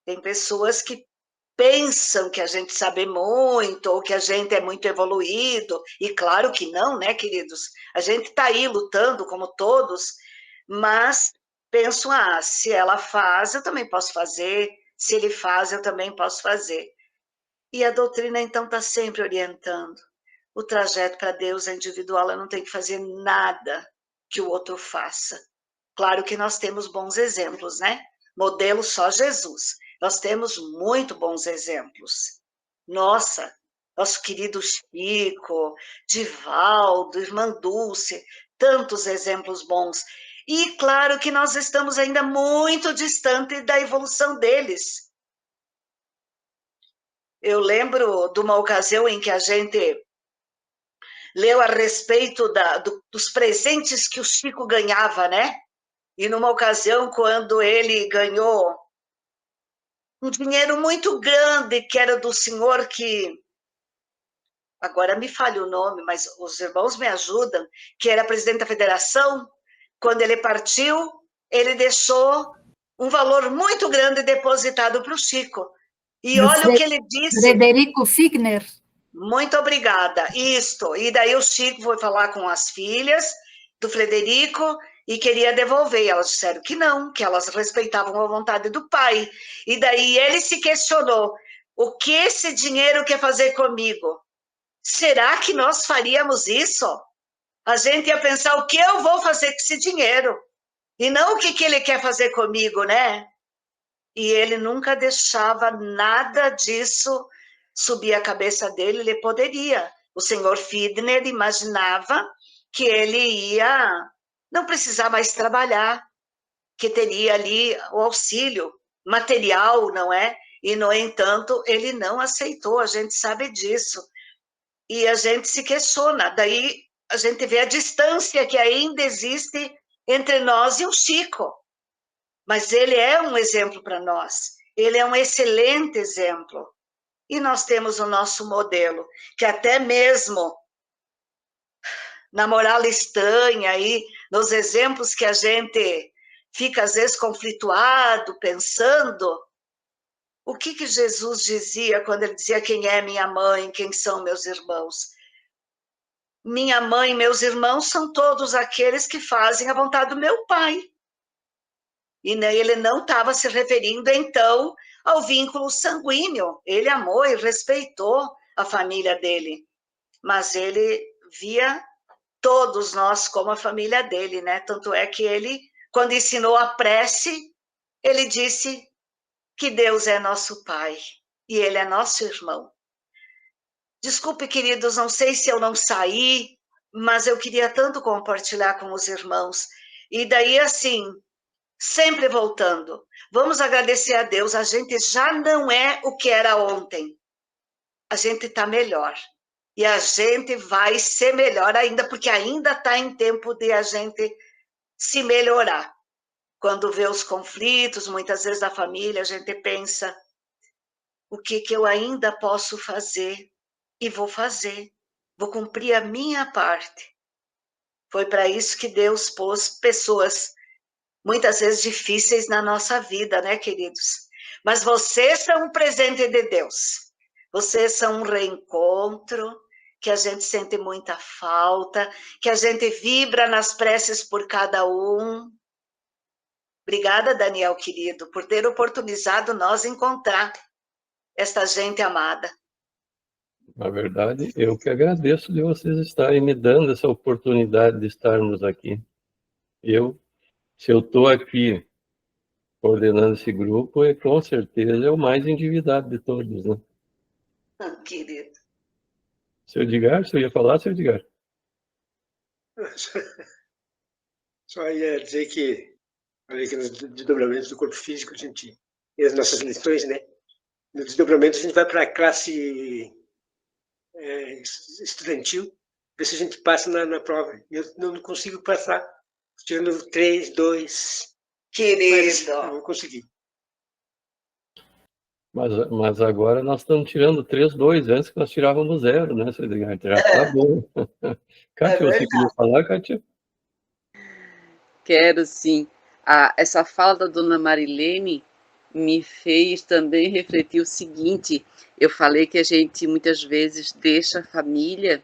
S2: Tem pessoas que pensam que a gente sabe muito, ou que a gente é muito evoluído, e claro que não, né, queridos? A gente está aí lutando, como todos, mas pensam, se ela faz, eu também posso fazer, se ele faz, eu também posso fazer. E a doutrina, então, está sempre orientando. O trajeto para Deus é individual, ela não tem que fazer nada que o outro faça. Claro que nós temos bons exemplos, né? Modelo só Jesus. Nós temos muito bons exemplos. Nossa, nosso querido Chico, Divaldo, Irmã Dulce, tantos exemplos bons. E claro que nós estamos ainda muito distante da evolução deles. Eu lembro de uma ocasião em que a gente leu a respeito dos presentes que o Chico ganhava, né? E numa ocasião, quando ele ganhou um dinheiro muito grande, que era do senhor que, agora me falha o nome, mas os irmãos me ajudam, que era presidente da federação, quando ele partiu, ele deixou um valor muito grande depositado para o Chico. E olha o que ele disse.
S5: Frederico Figner.
S2: Muito obrigada. Isto. E daí o Chico foi falar com as filhas do Frederico e queria devolver. E elas disseram que não, que elas respeitavam a vontade do pai. E daí ele se questionou: o que esse dinheiro quer fazer comigo? Será que nós faríamos isso? A gente ia pensar o que eu vou fazer com esse dinheiro e não o que ele quer fazer comigo, né? E ele nunca deixava nada disso subir a cabeça dele, ele poderia. O senhor Fidner imaginava que ele ia não precisar mais trabalhar, que teria ali o auxílio material, não é? E, no entanto, ele não aceitou, a gente sabe disso. E a gente se questiona, daí a gente vê a distância que ainda existe entre nós e o Chico. Mas ele é um exemplo para nós, ele é um excelente exemplo. E nós temos o nosso modelo, que até mesmo na moral estranha, aí, nos exemplos que a gente fica às vezes conflituado, pensando, o que Jesus dizia quando ele dizia quem é minha mãe, quem são meus irmãos? Minha mãe e meus irmãos são todos aqueles que fazem a vontade do meu pai. E ele não estava se referindo, então, ao vínculo sanguíneo. Ele amou e respeitou a família dele. Mas ele via todos nós como a família dele, né? Tanto é que ele, quando ensinou a prece, ele disse que Deus é nosso Pai e ele é nosso irmão. Desculpe, queridos, não sei se eu não saí, mas eu queria tanto compartilhar com os irmãos. E daí, assim, sempre voltando, vamos agradecer a Deus, a gente já não é o que era ontem, a gente está melhor, e a gente vai ser melhor ainda, porque ainda está em tempo de a gente se melhorar. Quando vê os conflitos, muitas vezes da família, a gente pensa, o que eu ainda posso fazer? E vou fazer, vou cumprir a minha parte. Foi para isso que Deus pôs pessoas muitas vezes difíceis na nossa vida, né, queridos? Mas vocês são um presente de Deus. Vocês são um reencontro, que a gente sente muita falta, que a gente vibra nas preces por cada um. Obrigada, Daniel, querido, por ter oportunizado nós encontrar esta gente amada.
S1: Na verdade, eu que agradeço de vocês estarem me dando essa oportunidade de estarmos aqui. Se eu estou aqui coordenando esse grupo, com certeza é o mais endividado de todos, né?
S2: Querido.
S1: Seu Edgar, você ia falar, seu Edgar?
S4: Só ia dizer que, falei que nos desdobramentos do corpo físico, a gente, e as nossas lições, né? No desdobramento, a gente vai para a classe estudantil, ver se a gente passa na prova. Eu não consigo passar, tirando 3, 2.
S2: Querido.
S4: Mas não vou conseguir.
S1: Mas agora nós estamos tirando 3, 2, antes que nós tirávamos 0, né, seu Edgar? Já está bom. Kátia, você
S2: verdade.
S1: queria falar, Kátia?
S3: Quero sim. Essa fala da dona Marilene me fez também refletir o seguinte: eu falei que a gente muitas vezes deixa a família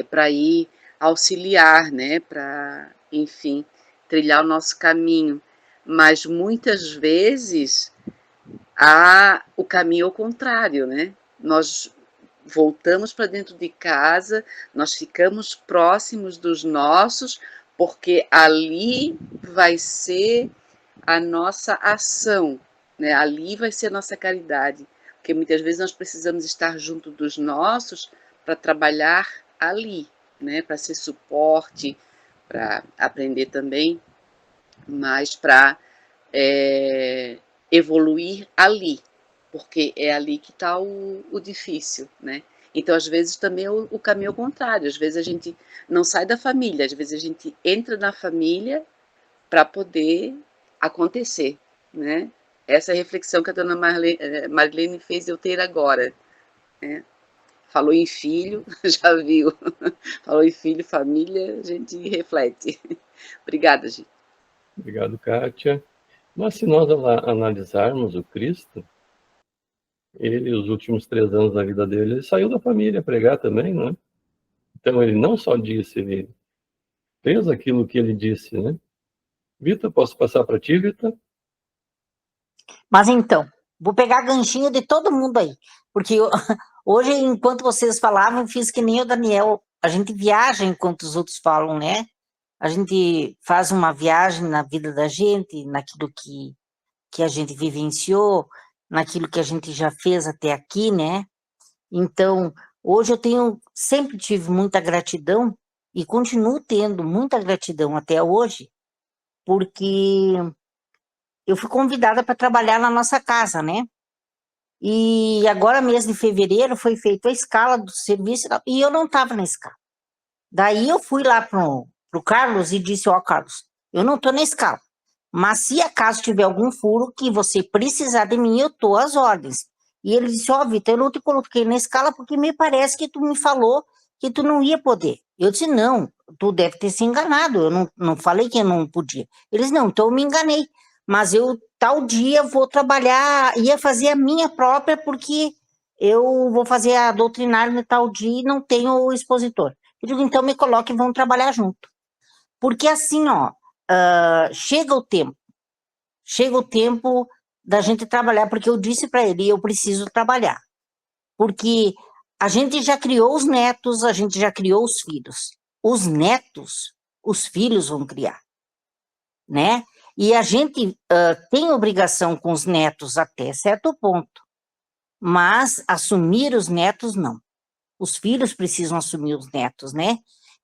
S3: para ir auxiliar, né, para, enfim, trilhar o nosso caminho, mas muitas vezes há o caminho ao contrário, né? Nós voltamos para dentro de casa, nós ficamos próximos dos nossos, porque ali vai ser a nossa ação, né? Ali vai ser a nossa caridade, porque muitas vezes nós precisamos estar junto dos nossos para trabalhar ali, né? Para ser suporte, para aprender também, mas para evoluir ali, porque é ali que está o difícil, né? Então, às vezes, também é o caminho ao contrário. Às vezes a gente não sai da família, às vezes a gente entra na família para poder acontecer, né? Essa é a reflexão que a dona Marlene fez eu ter agora, né? Falou em filho, já viu? Falou em filho, família, a gente reflete. Obrigada, gente.
S1: Obrigado, Kátia. Mas se nós analisarmos o Cristo, ele, os últimos 3 anos da vida dele, ele saiu da família pregar também, né? Então, ele não só disse, ele fez aquilo que ele disse, né? Vitor, posso passar para ti, Vitor?
S5: Mas então, vou pegar ganchinho de todo mundo aí, porque hoje, enquanto vocês falavam, eu fiz que nem o Daniel, a gente viaja enquanto os outros falam, né? A gente faz uma viagem na vida da gente, naquilo que a gente vivenciou, naquilo que a gente já fez até aqui, né? Então, hoje sempre tive muita gratidão e continuo tendo muita gratidão até hoje, porque eu fui convidada para trabalhar na nossa casa, né? E agora, mês de fevereiro, foi feita a escala do serviço e eu não estava na escala. Daí eu fui lá pro Carlos e disse, ó, Carlos, eu não estou na escala, mas se acaso tiver algum furo que você precisar de mim, eu estou às ordens. E ele disse, ó, Vitor, eu não te coloquei na escala porque me parece que tu me falou que tu não ia poder. Eu disse, não, tu deve ter se enganado, eu não falei que eu não podia. Eles, não, então eu me enganei, mas eu tal dia vou trabalhar, ia fazer a minha própria porque eu vou fazer a doutrinária no tal dia e não tenho o expositor. Eu digo, então me coloque e vamos trabalhar junto. Porque assim, ó, chega o tempo da gente trabalhar, porque eu disse para ele, eu preciso trabalhar. Porque a gente já criou os netos, a gente já criou os filhos. Os netos, os filhos vão criar, né? E a gente tem obrigação com os netos até certo ponto, mas assumir os netos, não. Os filhos precisam assumir os netos, né?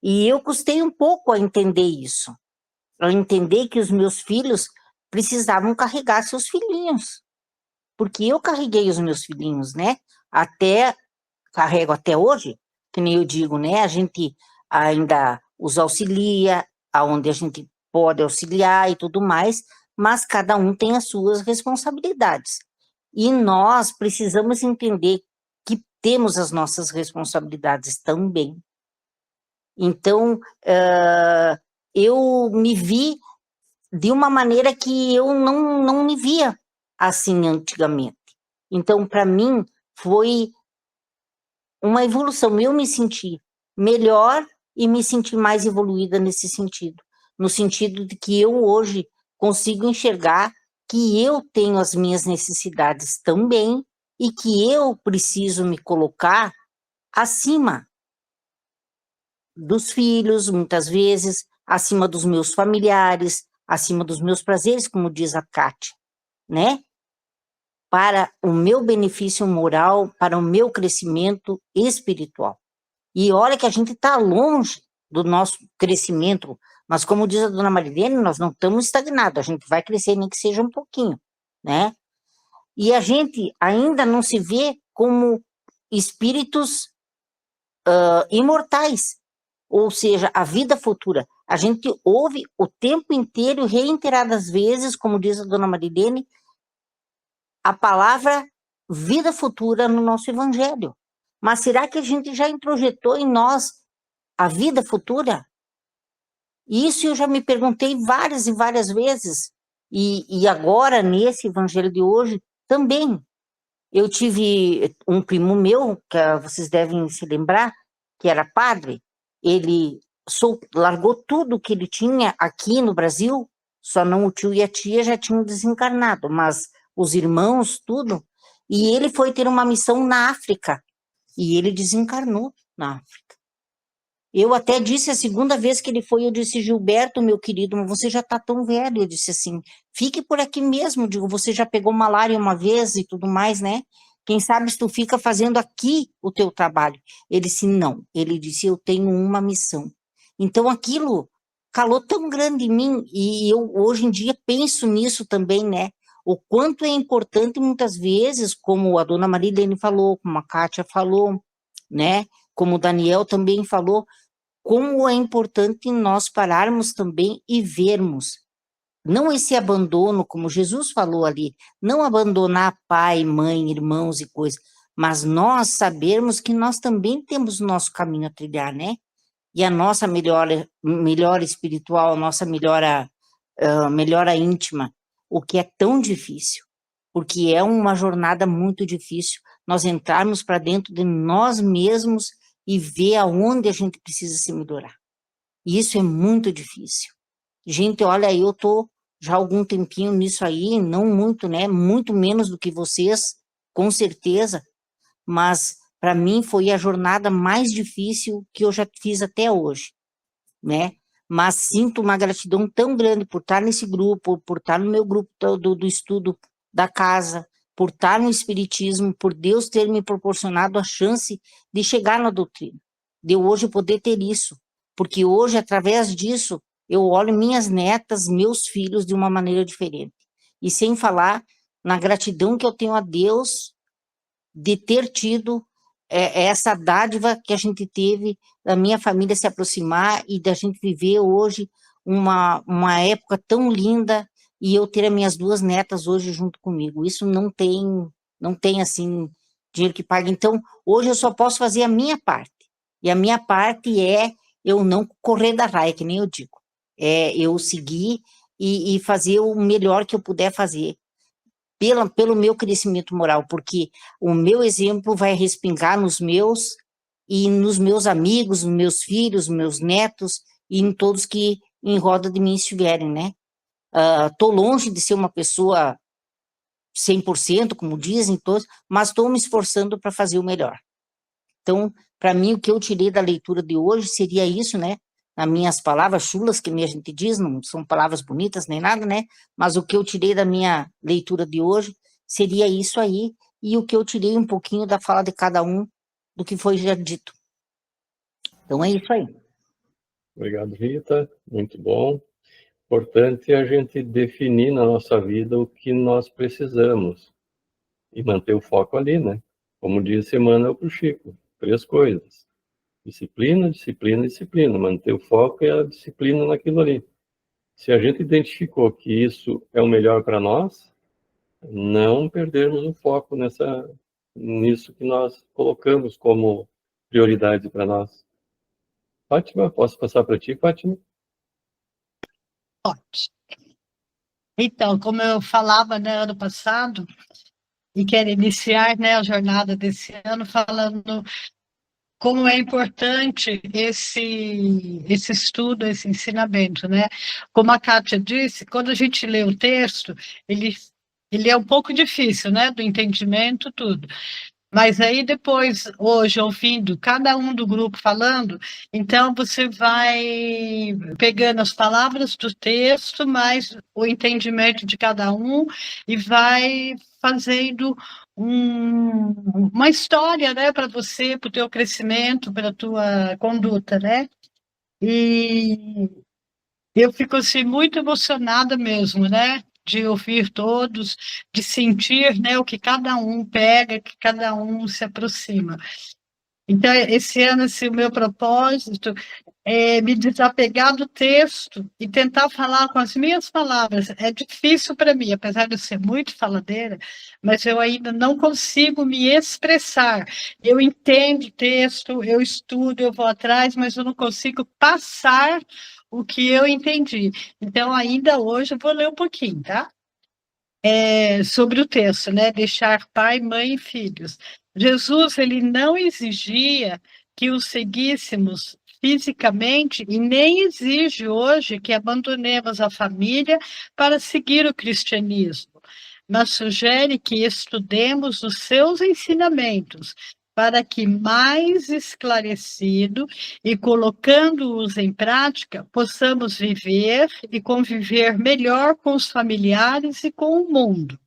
S5: E eu custei um pouco a entender isso. A entender que os meus filhos precisavam carregar seus filhinhos. Porque eu carreguei os meus filhinhos, né? Carrego até hoje, que nem eu digo, né? A gente ainda os auxilia, aonde a gente pode auxiliar e tudo mais, mas cada um tem as suas responsabilidades. E nós precisamos entender que temos as nossas responsabilidades também. Então, eu me vi de uma maneira que eu não me via assim antigamente. Então, para mim, foi uma evolução. Eu me senti melhor e me senti mais evoluída nesse sentido. No sentido de que eu hoje consigo enxergar que eu tenho as minhas necessidades também e que eu preciso me colocar acima dos filhos, muitas vezes, acima dos meus familiares, acima dos meus prazeres, como diz a Kátia, né? Para o meu benefício moral, para o meu crescimento espiritual. E olha que a gente está longe do nosso crescimento, mas como diz a dona Marilene, nós não estamos estagnados, a gente vai crescer nem que seja um pouquinho, né? E a gente ainda não se vê como espíritos imortais, ou seja, a vida futura. A gente ouve o tempo inteiro, reiteradas vezes, como diz a dona Marilene, a palavra vida futura no nosso evangelho. Mas será que a gente já introjetou em nós a vida futura? Isso eu já me perguntei várias e várias vezes. E agora, nesse evangelho de hoje, também. Eu tive um primo meu, que vocês devem se lembrar, que era padre. Ele largou tudo que ele tinha aqui no Brasil, só não o tio e a tia já tinham desencarnado, mas os irmãos, tudo. E ele foi ter uma missão na África, e ele desencarnou na África. Eu até disse, a segunda vez que ele foi, eu disse, Gilberto, meu querido, mas você já está tão velho. Eu disse assim, fique por aqui mesmo. Digo, você já pegou malária uma vez e tudo mais, né? Quem sabe se tu fica fazendo aqui o teu trabalho. Ele disse, não. Ele disse, eu tenho uma missão. Então aquilo calou tão grande em mim, e eu hoje em dia penso nisso também, né? O quanto é importante muitas vezes, como a dona Marilene falou, como a Kátia falou, né? Como o Daniel também falou, como é importante nós pararmos também e vermos, não esse abandono, como Jesus falou ali, não abandonar pai, mãe, irmãos e coisas, mas nós sabermos que nós também temos o nosso caminho a trilhar, né? E a nossa melhora espiritual, a nossa melhora íntima, o que é tão difícil, porque é uma jornada muito difícil, nós entrarmos para dentro de nós mesmos e ver aonde a gente precisa se melhorar. E isso é muito difícil. Gente, olha, eu tô já há algum tempinho nisso aí, não muito, né? Muito menos do que vocês, com certeza, mas para mim foi a jornada mais difícil que eu já fiz até hoje, né? Mas sinto uma gratidão tão grande por estar nesse grupo, por estar no meu grupo do estudo da casa, por estar no Espiritismo, por Deus ter me proporcionado a chance de chegar na doutrina, de eu hoje poder ter isso, porque hoje, através disso, eu olho minhas netas, meus filhos de uma maneira diferente, e sem falar na gratidão que eu tenho a Deus de ter tido essa dádiva que a gente teve da minha família se aproximar e da gente viver hoje uma época tão linda, e eu ter as minhas duas netas hoje junto comigo. Isso não tem assim, dinheiro que pague. Então, hoje eu só posso fazer a minha parte. E a minha parte é eu não correr da raia, que nem eu digo. É eu seguir e fazer o melhor que eu puder fazer pelo meu crescimento moral, porque o meu exemplo vai respingar nos meus e nos meus amigos, nos meus filhos, nos meus netos e em todos que em roda de mim estiverem, né? Tô longe de ser uma pessoa 100%, como dizem todos, mas estou me esforçando para fazer o melhor. Então, para mim, o que eu tirei da leitura de hoje seria isso, né? Nas minhas palavras chulas, que a gente diz, não são palavras bonitas nem nada, né? Mas o que eu tirei da minha leitura de hoje seria isso aí, e o que eu tirei um pouquinho da fala de cada um, do que foi já dito. Então, é isso aí.
S1: Obrigado, Rita. Muito bom. Importante é a gente definir na nossa vida o que nós precisamos e manter o foco ali, né? Como disse Emmanuel para o Chico, 3 coisas. Disciplina, disciplina, disciplina. Manter o foco e a disciplina naquilo ali. Se a gente identificou que isso é o melhor para nós, não perdermos o foco nisso que nós colocamos como prioridade para nós. Fátima, posso passar para ti, Fátima?
S6: Pode. Então, como eu falava, né, ano passado, e quero iniciar, né, a jornada desse ano falando como é importante esse estudo, esse ensinamento, né? Como a Kátia disse, quando a gente lê o texto, ele é um pouco difícil, né, do entendimento, tudo. Mas aí depois, hoje, ouvindo cada um do grupo falando, então você vai pegando as palavras do texto, mais o entendimento de cada um, e vai fazendo uma história, né, para você, para o teu crescimento, para a tua conduta, né? E eu fico assim, muito emocionada mesmo, né? De ouvir todos, de sentir, né, o que cada um pega, que cada um se aproxima. Então, esse ano, assim, o meu propósito é me desapegar do texto e tentar falar com as minhas palavras. É difícil para mim, apesar de eu ser muito faladeira, mas eu ainda não consigo me expressar. Eu entendo o texto, eu estudo, eu vou atrás, mas eu não consigo passar o que eu entendi. Então, ainda hoje, eu vou ler um pouquinho, tá? Sobre o texto, né? Deixar pai, mãe e filhos. Jesus, ele não exigia que o seguíssemos fisicamente e nem exige hoje que abandonemos a família para seguir o cristianismo, mas sugere que estudemos os seus ensinamentos para que, mais esclarecido e colocando-os em prática, possamos viver e conviver melhor com os familiares e com o mundo.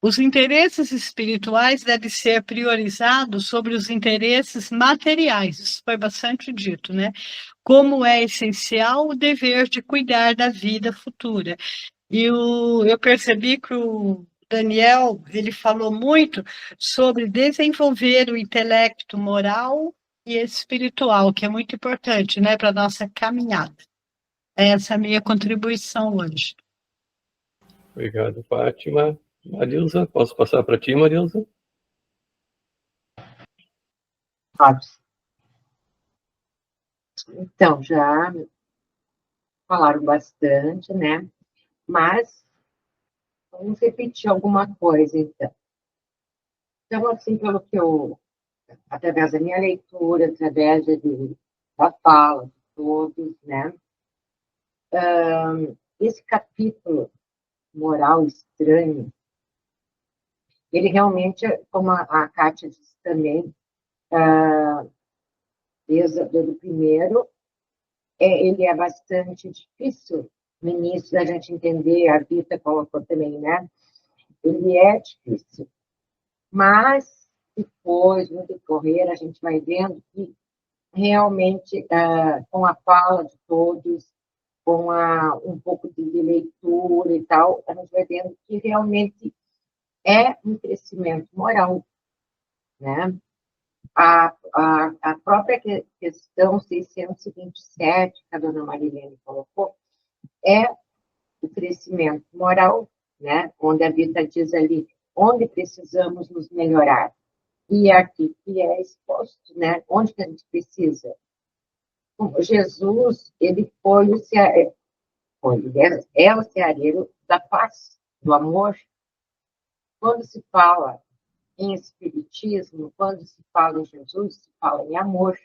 S6: Os interesses espirituais devem ser priorizados sobre os interesses materiais, isso foi bastante dito, né? Como é essencial o dever de cuidar da vida futura. E eu percebi que o Daniel, ele falou muito sobre desenvolver o intelecto moral e espiritual, que é muito importante, né, para a nossa caminhada. Essa é a minha contribuição hoje.
S1: Obrigado, Fátima. Marilza, posso passar para ti, Marilza?
S7: Pode. Então, já falaram bastante, né? Mas vamos repetir alguma coisa, então. Então, assim, pelo que eu, através da minha leitura, através da fala de todos, né? Esse capítulo, Moral Estranho, ele realmente, como a Kátia disse também, desde o primeiro, ele é bastante difícil no início da gente entender, a Rita colocou também, né? Ele é difícil, mas depois, no decorrer, a gente vai vendo que realmente, com a fala de todos, com um pouco de leitura e tal, a gente vai vendo que realmente é um crescimento moral, né? A própria questão 627, que a dona Marilene colocou, é o crescimento moral, né? Onde a Rita diz ali, onde precisamos nos melhorar. E aqui que é exposto, né? Onde que a gente precisa. Jesus, ele foi o ceareiro, é o ceareiro da paz, do amor. Quando se fala em espiritismo, quando se fala em Jesus, se fala em amor.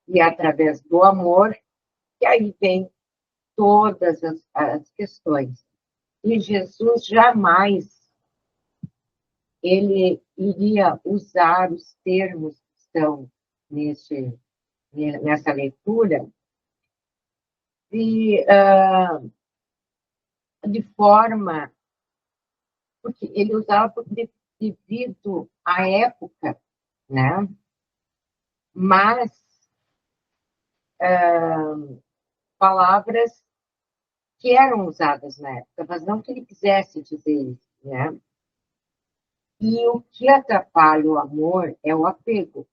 S7: E é através do amor, que aí vem todas as questões. E Jesus jamais ele iria usar os termos que estão nessa leitura de forma... Porque ele usava devido à época, né? Mas palavras que eram usadas na época, mas não que ele quisesse dizer isso, né? E o que atrapalha o amor é o apego,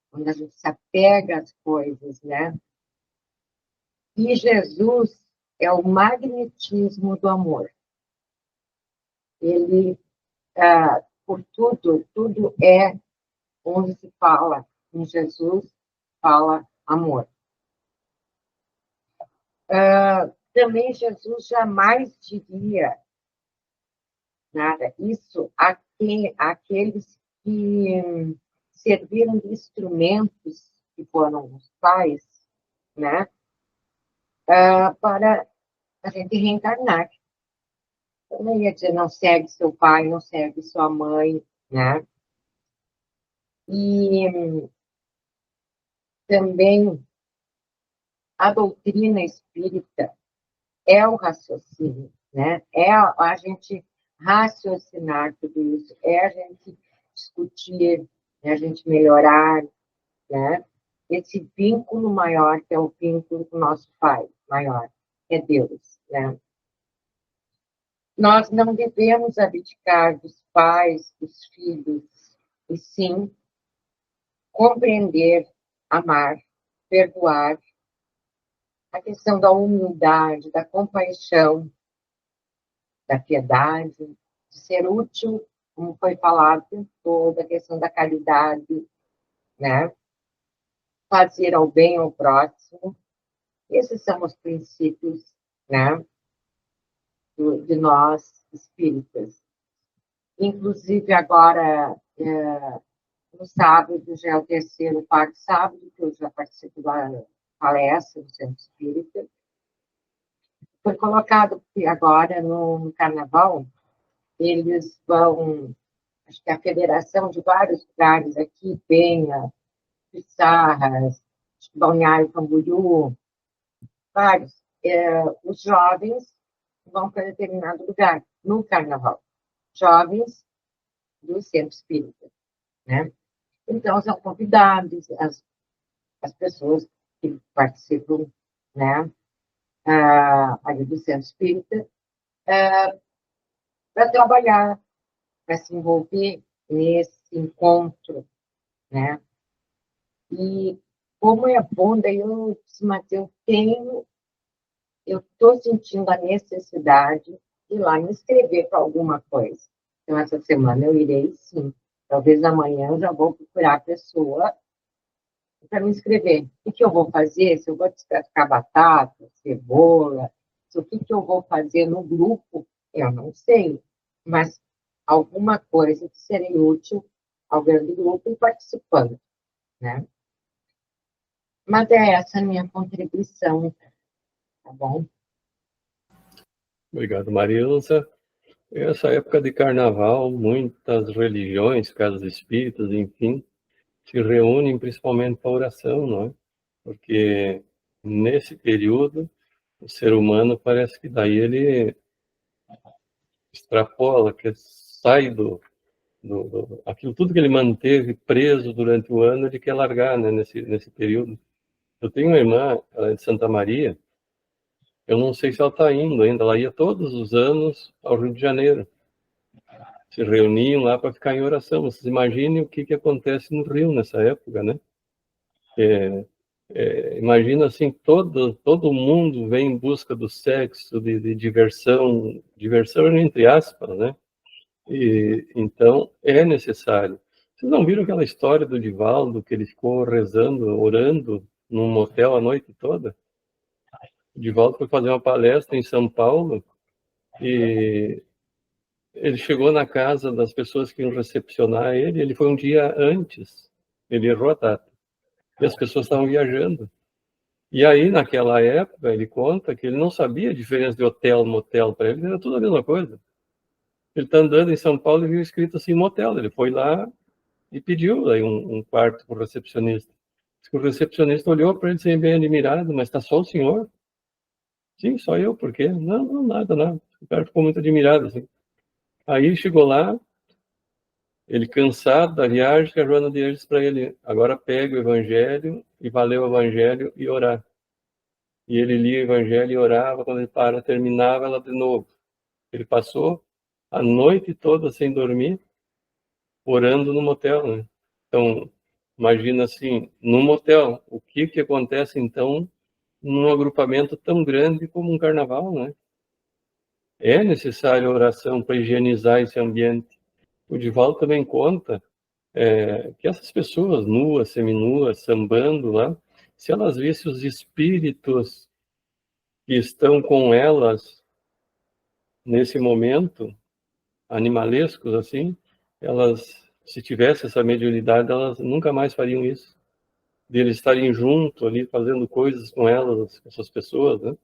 S7: quando a gente se apega às coisas, né? E Jesus é o magnetismo do amor. Ele, por tudo é onde se fala em Jesus, fala amor. Também Jesus jamais diria nada. Isso aqueles que serviram de instrumentos, que foram os pais, né? Para a gente reencarnar. Eu não ia dizer, não segue seu pai, não segue sua mãe, né? E também a doutrina espírita é o raciocínio, né? É a gente raciocinar tudo isso, é a gente discutir, é a gente melhorar, né? Esse vínculo maior, que é o vínculo com o nosso Pai maior, é Deus, né? Nós não devemos abdicar dos pais, dos filhos, e sim compreender, amar, perdoar, a questão da humildade, da compaixão, da piedade, de ser útil, como foi falado o tempo todo, a questão da caridade, né? Fazer ao bem ao próximo. Esses são os princípios, né, de nós, espíritas. Inclusive, agora, no sábado, já é o terceiro, quarto sábado, que eu já participo da palestra do Centro Espírita. Foi colocado que agora, no Carnaval, eles vão, acho que a federação de vários lugares aqui, Penha, Pissarras, Balneário Camboriú, vários, os jovens vão para determinado lugar, no Carnaval. Jovens do Centro Espírita, né? Então, são convidados as pessoas que participam, né, ali do Centro Espírita, para trabalhar, para se envolver nesse encontro, né? E como é bom, daí eu disse, Mateus, eu estou sentindo a necessidade de ir lá me inscrever para alguma coisa. Então, essa semana eu irei, sim. Talvez amanhã eu já vou procurar a pessoa para me inscrever. O que eu vou fazer? Se eu vou descascar batata, cebola, o que eu vou fazer no grupo, eu não sei. Mas alguma coisa que seria útil ao grande grupo e participando, né? Mas é essa a minha contribuição, tá bom?
S1: Obrigado, Marilza. Essa época de carnaval, muitas religiões, casas espíritas, enfim, se reúnem principalmente para oração, não é? Porque nesse período, o ser humano parece que daí ele extrapola, que sai aquilo tudo que ele manteve preso durante o ano, ele quer largar, né, nesse período. Eu tenho uma irmã, ela é de Santa Maria, eu não sei se ela está indo ainda, ela ia todos os anos ao Rio de Janeiro. Se reuniam lá para ficar em oração. Vocês imaginem o que acontece no Rio nessa época, né? Imagina assim, todo mundo vem em busca do sexo, de diversão entre aspas, né? E então é necessário. Vocês não viram aquela história do Divaldo, que ele ficou rezando, orando num motel a noite toda? O Divaldo foi fazer uma palestra em São Paulo e ele chegou na casa das pessoas que iam recepcionar ele foi um dia antes, ele errou a data, e as pessoas estavam viajando. E aí, naquela época, ele conta que ele não sabia a diferença de hotel, motel, para ele era tudo a mesma coisa. Ele está andando em São Paulo e viu escrito assim, motel, ele foi lá e pediu aí um quarto para o recepcionista. O recepcionista olhou para ele sem bem admirado, mas está só o senhor? Sim, só eu, por quê? Não, nada. O cara ficou muito admirado, assim. Aí chegou lá, ele cansado da viagem, que a Joana disse para ele, agora pega o evangelho e vai ler o evangelho e orar. E ele lia o evangelho e orava, quando ele terminava ela de novo. Ele passou a noite toda sem dormir, orando no motel, né? Então, imagina assim, no motel, o que acontece então num agrupamento tão grande como um carnaval, né? É necessário oração para higienizar esse ambiente. O Divaldo também conta que essas pessoas nuas, seminuas, sambando lá, se elas vissem os espíritos que estão com elas nesse momento, animalescos assim, elas, se tivesse essa mediunidade, elas nunca mais fariam isso. De eles estarem junto ali, fazendo coisas com elas, com essas pessoas, né?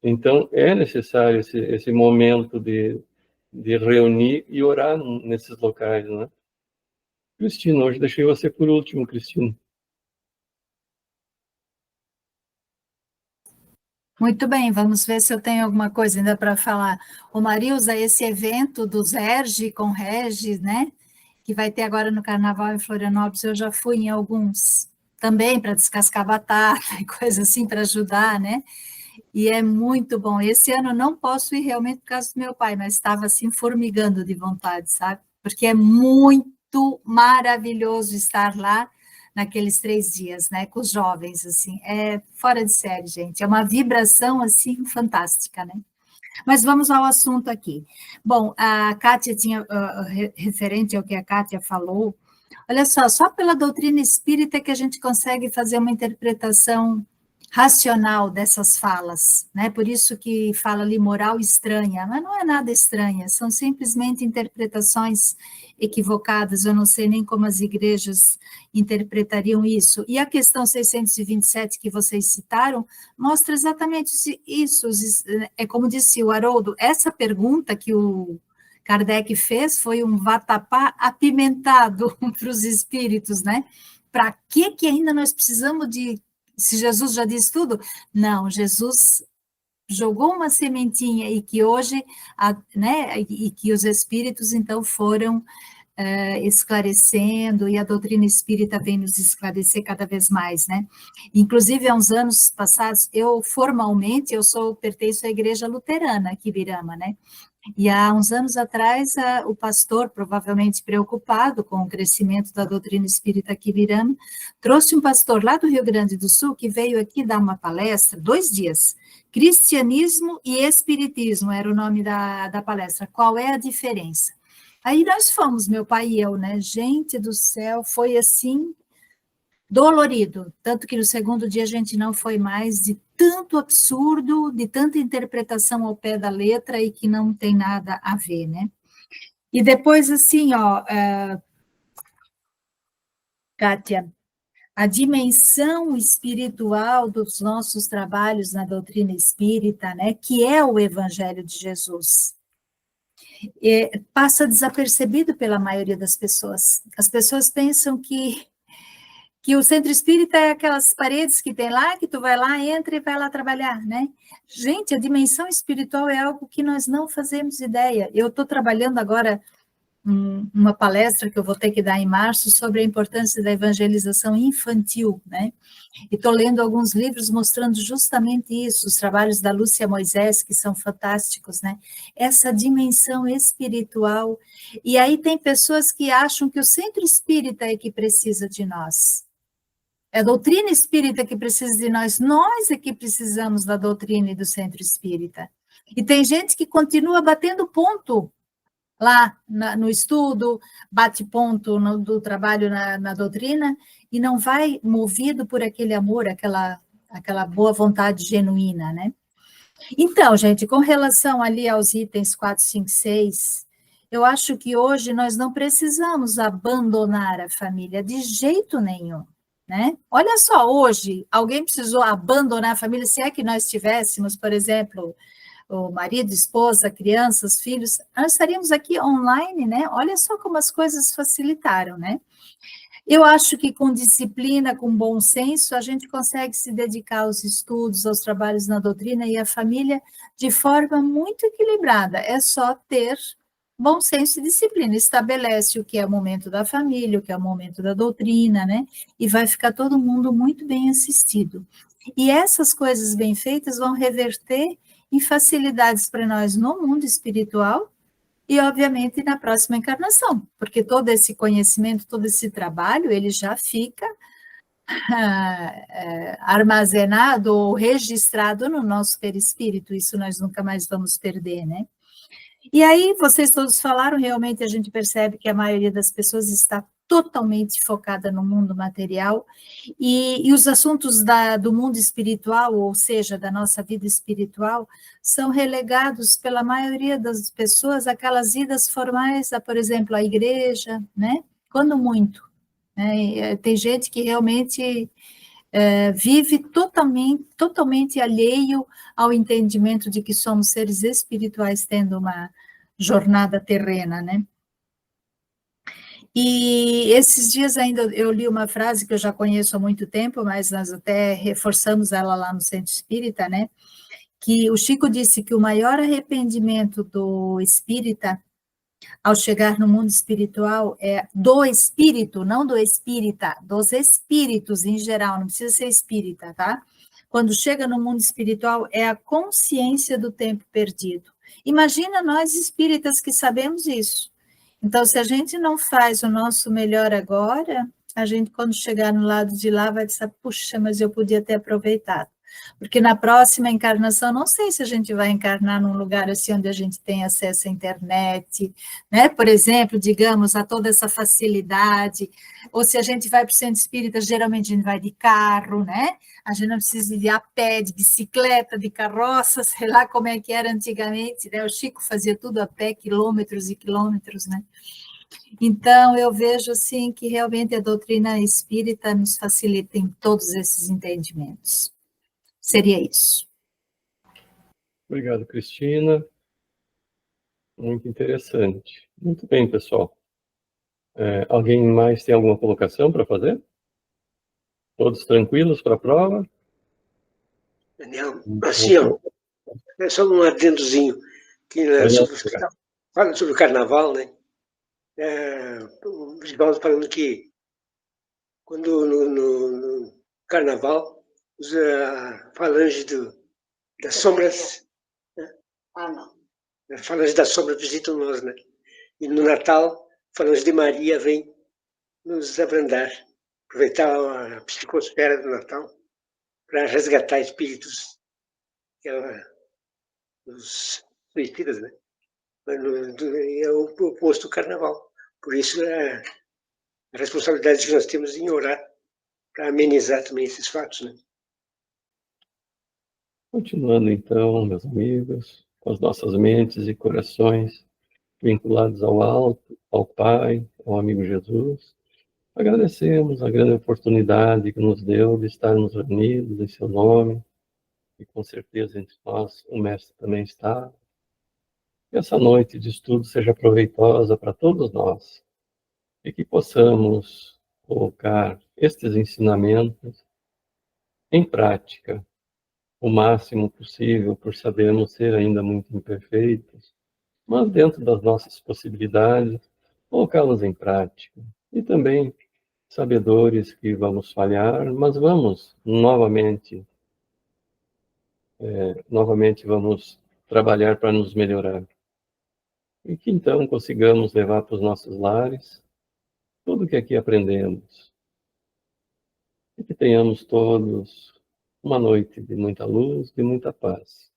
S1: Então, é necessário esse momento de reunir e orar nesses locais, né? Cristina, hoje deixei você por último, Cristina.
S8: Muito bem, vamos ver se eu tenho alguma coisa ainda para falar. Ô Marilza, esse evento dos ERG com Regis, né, que vai ter agora no Carnaval em Florianópolis, eu já fui em alguns também para descascar batata e coisa assim para ajudar, né, e é muito bom. Esse ano eu não posso ir realmente por causa do meu pai, mas estava assim formigando de vontade, sabe, porque é muito maravilhoso estar lá naqueles 3 dias, né, com os jovens, assim, é fora de série, gente, é uma vibração, assim, fantástica, né? Mas vamos ao assunto aqui. Bom, a Kátia tinha, referente ao que a Kátia falou, olha só pela doutrina espírita que a gente consegue fazer uma interpretação racional dessas falas, né? Por isso que fala ali moral estranha, mas não é nada estranha, são simplesmente interpretações equivocadas, eu não sei nem como as igrejas interpretariam isso. E a questão 627 que vocês citaram mostra exatamente isso, é como disse o Haroldo, essa pergunta que o Kardec fez foi um vatapá apimentado para os espíritos, né? Para que ainda nós precisamos de... Se Jesus já disse tudo? Não, Jesus jogou uma sementinha e que hoje, né, e que os espíritos, então, foram esclarecendo, e a doutrina espírita vem nos esclarecer cada vez mais, né? Inclusive, há uns anos passados, formalmente, pertenço à igreja luterana aqui, Ibirama, né? E há uns anos atrás, o pastor, provavelmente preocupado com o crescimento da doutrina espírita aqui em Ibirama, trouxe um pastor lá do Rio Grande do Sul que veio aqui dar uma palestra, 2 dias, Cristianismo e Espiritismo era o nome da palestra, qual é a diferença? Aí nós fomos, meu pai e eu, né, gente do céu, foi assim, dolorido, tanto que no segundo dia a gente não foi mais, de tanto absurdo, de tanta interpretação ao pé da letra e que não tem nada a ver, né? E depois, assim, ó, Kátia, a dimensão espiritual dos nossos trabalhos na doutrina espírita, né, que é o Evangelho de Jesus, passa desapercebido pela maioria das pessoas. As pessoas pensam que o centro espírita é aquelas paredes que tem lá, que tu vai lá, entra e vai lá trabalhar, né? Gente, a dimensão espiritual é algo que nós não fazemos ideia. Eu estou trabalhando agora uma palestra que eu vou ter que dar em março sobre a importância da evangelização infantil, né? E estou lendo alguns livros mostrando justamente isso, os trabalhos da Lúcia Moisés, que são fantásticos, né? Essa dimensão espiritual. E aí tem pessoas que acham que o centro espírita é que precisa de nós. É a doutrina espírita que precisa de nós é que precisamos da doutrina e do centro espírita. E tem gente que continua batendo ponto lá no estudo, bate ponto do trabalho na doutrina, e não vai movido por aquele amor, aquela boa vontade genuína, né? Então, gente, com relação ali aos itens 4, 5, 6, eu acho que hoje nós não precisamos abandonar a família de jeito nenhum, né? Olha só, hoje, alguém precisou abandonar a família, se é que nós tivéssemos, por exemplo, o marido, esposa, crianças, filhos, nós estaríamos aqui online, né? Olha só como as coisas facilitaram, né? Eu acho que com disciplina, com bom senso, a gente consegue se dedicar aos estudos, aos trabalhos na doutrina e à família de forma muito equilibrada. É só ter bom senso e disciplina. Estabelece o que é o momento da família, o que é o momento da doutrina, né? E vai ficar todo mundo muito bem assistido. E essas coisas bem feitas vão reverter em facilidades para nós no mundo espiritual e, obviamente, na próxima encarnação, porque todo esse conhecimento, todo esse trabalho, ele já fica armazenado ou registrado no nosso perispírito, isso nós nunca mais vamos perder, né? E aí, vocês todos falaram, realmente a gente percebe que a maioria das pessoas está totalmente focada no mundo material, e os assuntos do mundo espiritual, ou seja, da nossa vida espiritual, são relegados pela maioria das pessoas àquelas idas formais, por exemplo, à igreja, né? Quando muito, né? Tem gente que realmente vive totalmente alheio ao entendimento de que somos seres espirituais tendo uma jornada terrena, né? E esses dias ainda eu li uma frase que eu já conheço há muito tempo, mas nós até reforçamos ela lá no Centro Espírita, né? Que o Chico disse que o maior arrependimento do espírita ao chegar no mundo espiritual é do espírito, não do espírita, dos espíritos em geral, não precisa ser espírita, tá? Quando chega no mundo espiritual é a consciência do tempo perdido. Imagina nós espíritas que sabemos isso. Então, se a gente não faz o nosso melhor agora, a gente, quando chegar no lado de lá, vai dizer, puxa, mas eu podia ter aproveitado. Porque na próxima encarnação, não sei se a gente vai encarnar num lugar assim onde a gente tem acesso à internet, né? Por exemplo, digamos, a toda essa facilidade, ou se a gente vai para o centro espírita, geralmente a gente vai de carro, né? A gente não precisa ir a pé, de bicicleta, de carroça, sei lá como é que era antigamente, né? O Chico fazia tudo a pé, quilômetros e quilômetros, né? Então, eu vejo, assim, que realmente a doutrina espírita nos facilita em todos esses entendimentos. Seria isso.
S1: Obrigado, Cristina. Muito interessante. Muito bem, pessoal. Alguém mais tem alguma colocação para fazer? Todos tranquilos para a prova?
S4: Daniel, assim, ó, é só um adendozinho, que, falando sobre o carnaval, né? O Givaldo falando que quando no carnaval, usa a falange das sombras, né?
S2: Não.
S4: A falange das sombras visitam nós, né? E no Natal, a falange de Maria vem nos abrandar, aproveitar a psicosfera do Natal para resgatar espíritos, os suicidas, né? É o oposto do carnaval. Por isso, a responsabilidade que nós temos em orar para amenizar também esses fatos, né?
S1: Continuando, então, meus amigos, com as nossas mentes e corações vinculados ao alto, ao Pai, ao amigo Jesus, agradecemos a grande oportunidade que nos deu de estarmos reunidos em seu nome, e com certeza entre nós o Mestre também está. Que essa noite de estudo seja proveitosa para todos nós, e que possamos colocar estes ensinamentos em prática o máximo possível, por sabermos ser ainda muito imperfeitos, mas dentro das nossas possibilidades, colocá-los em prática. E também sabedores que vamos falhar, mas vamos novamente vamos trabalhar para nos melhorar. E que então consigamos levar para os nossos lares tudo o que aqui aprendemos. E que tenhamos todos uma noite de muita luz, de muita paz.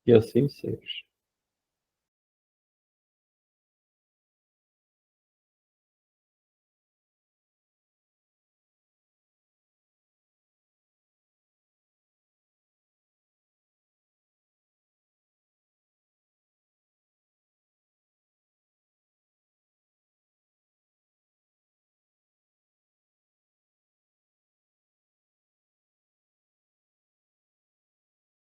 S1: Que assim seja.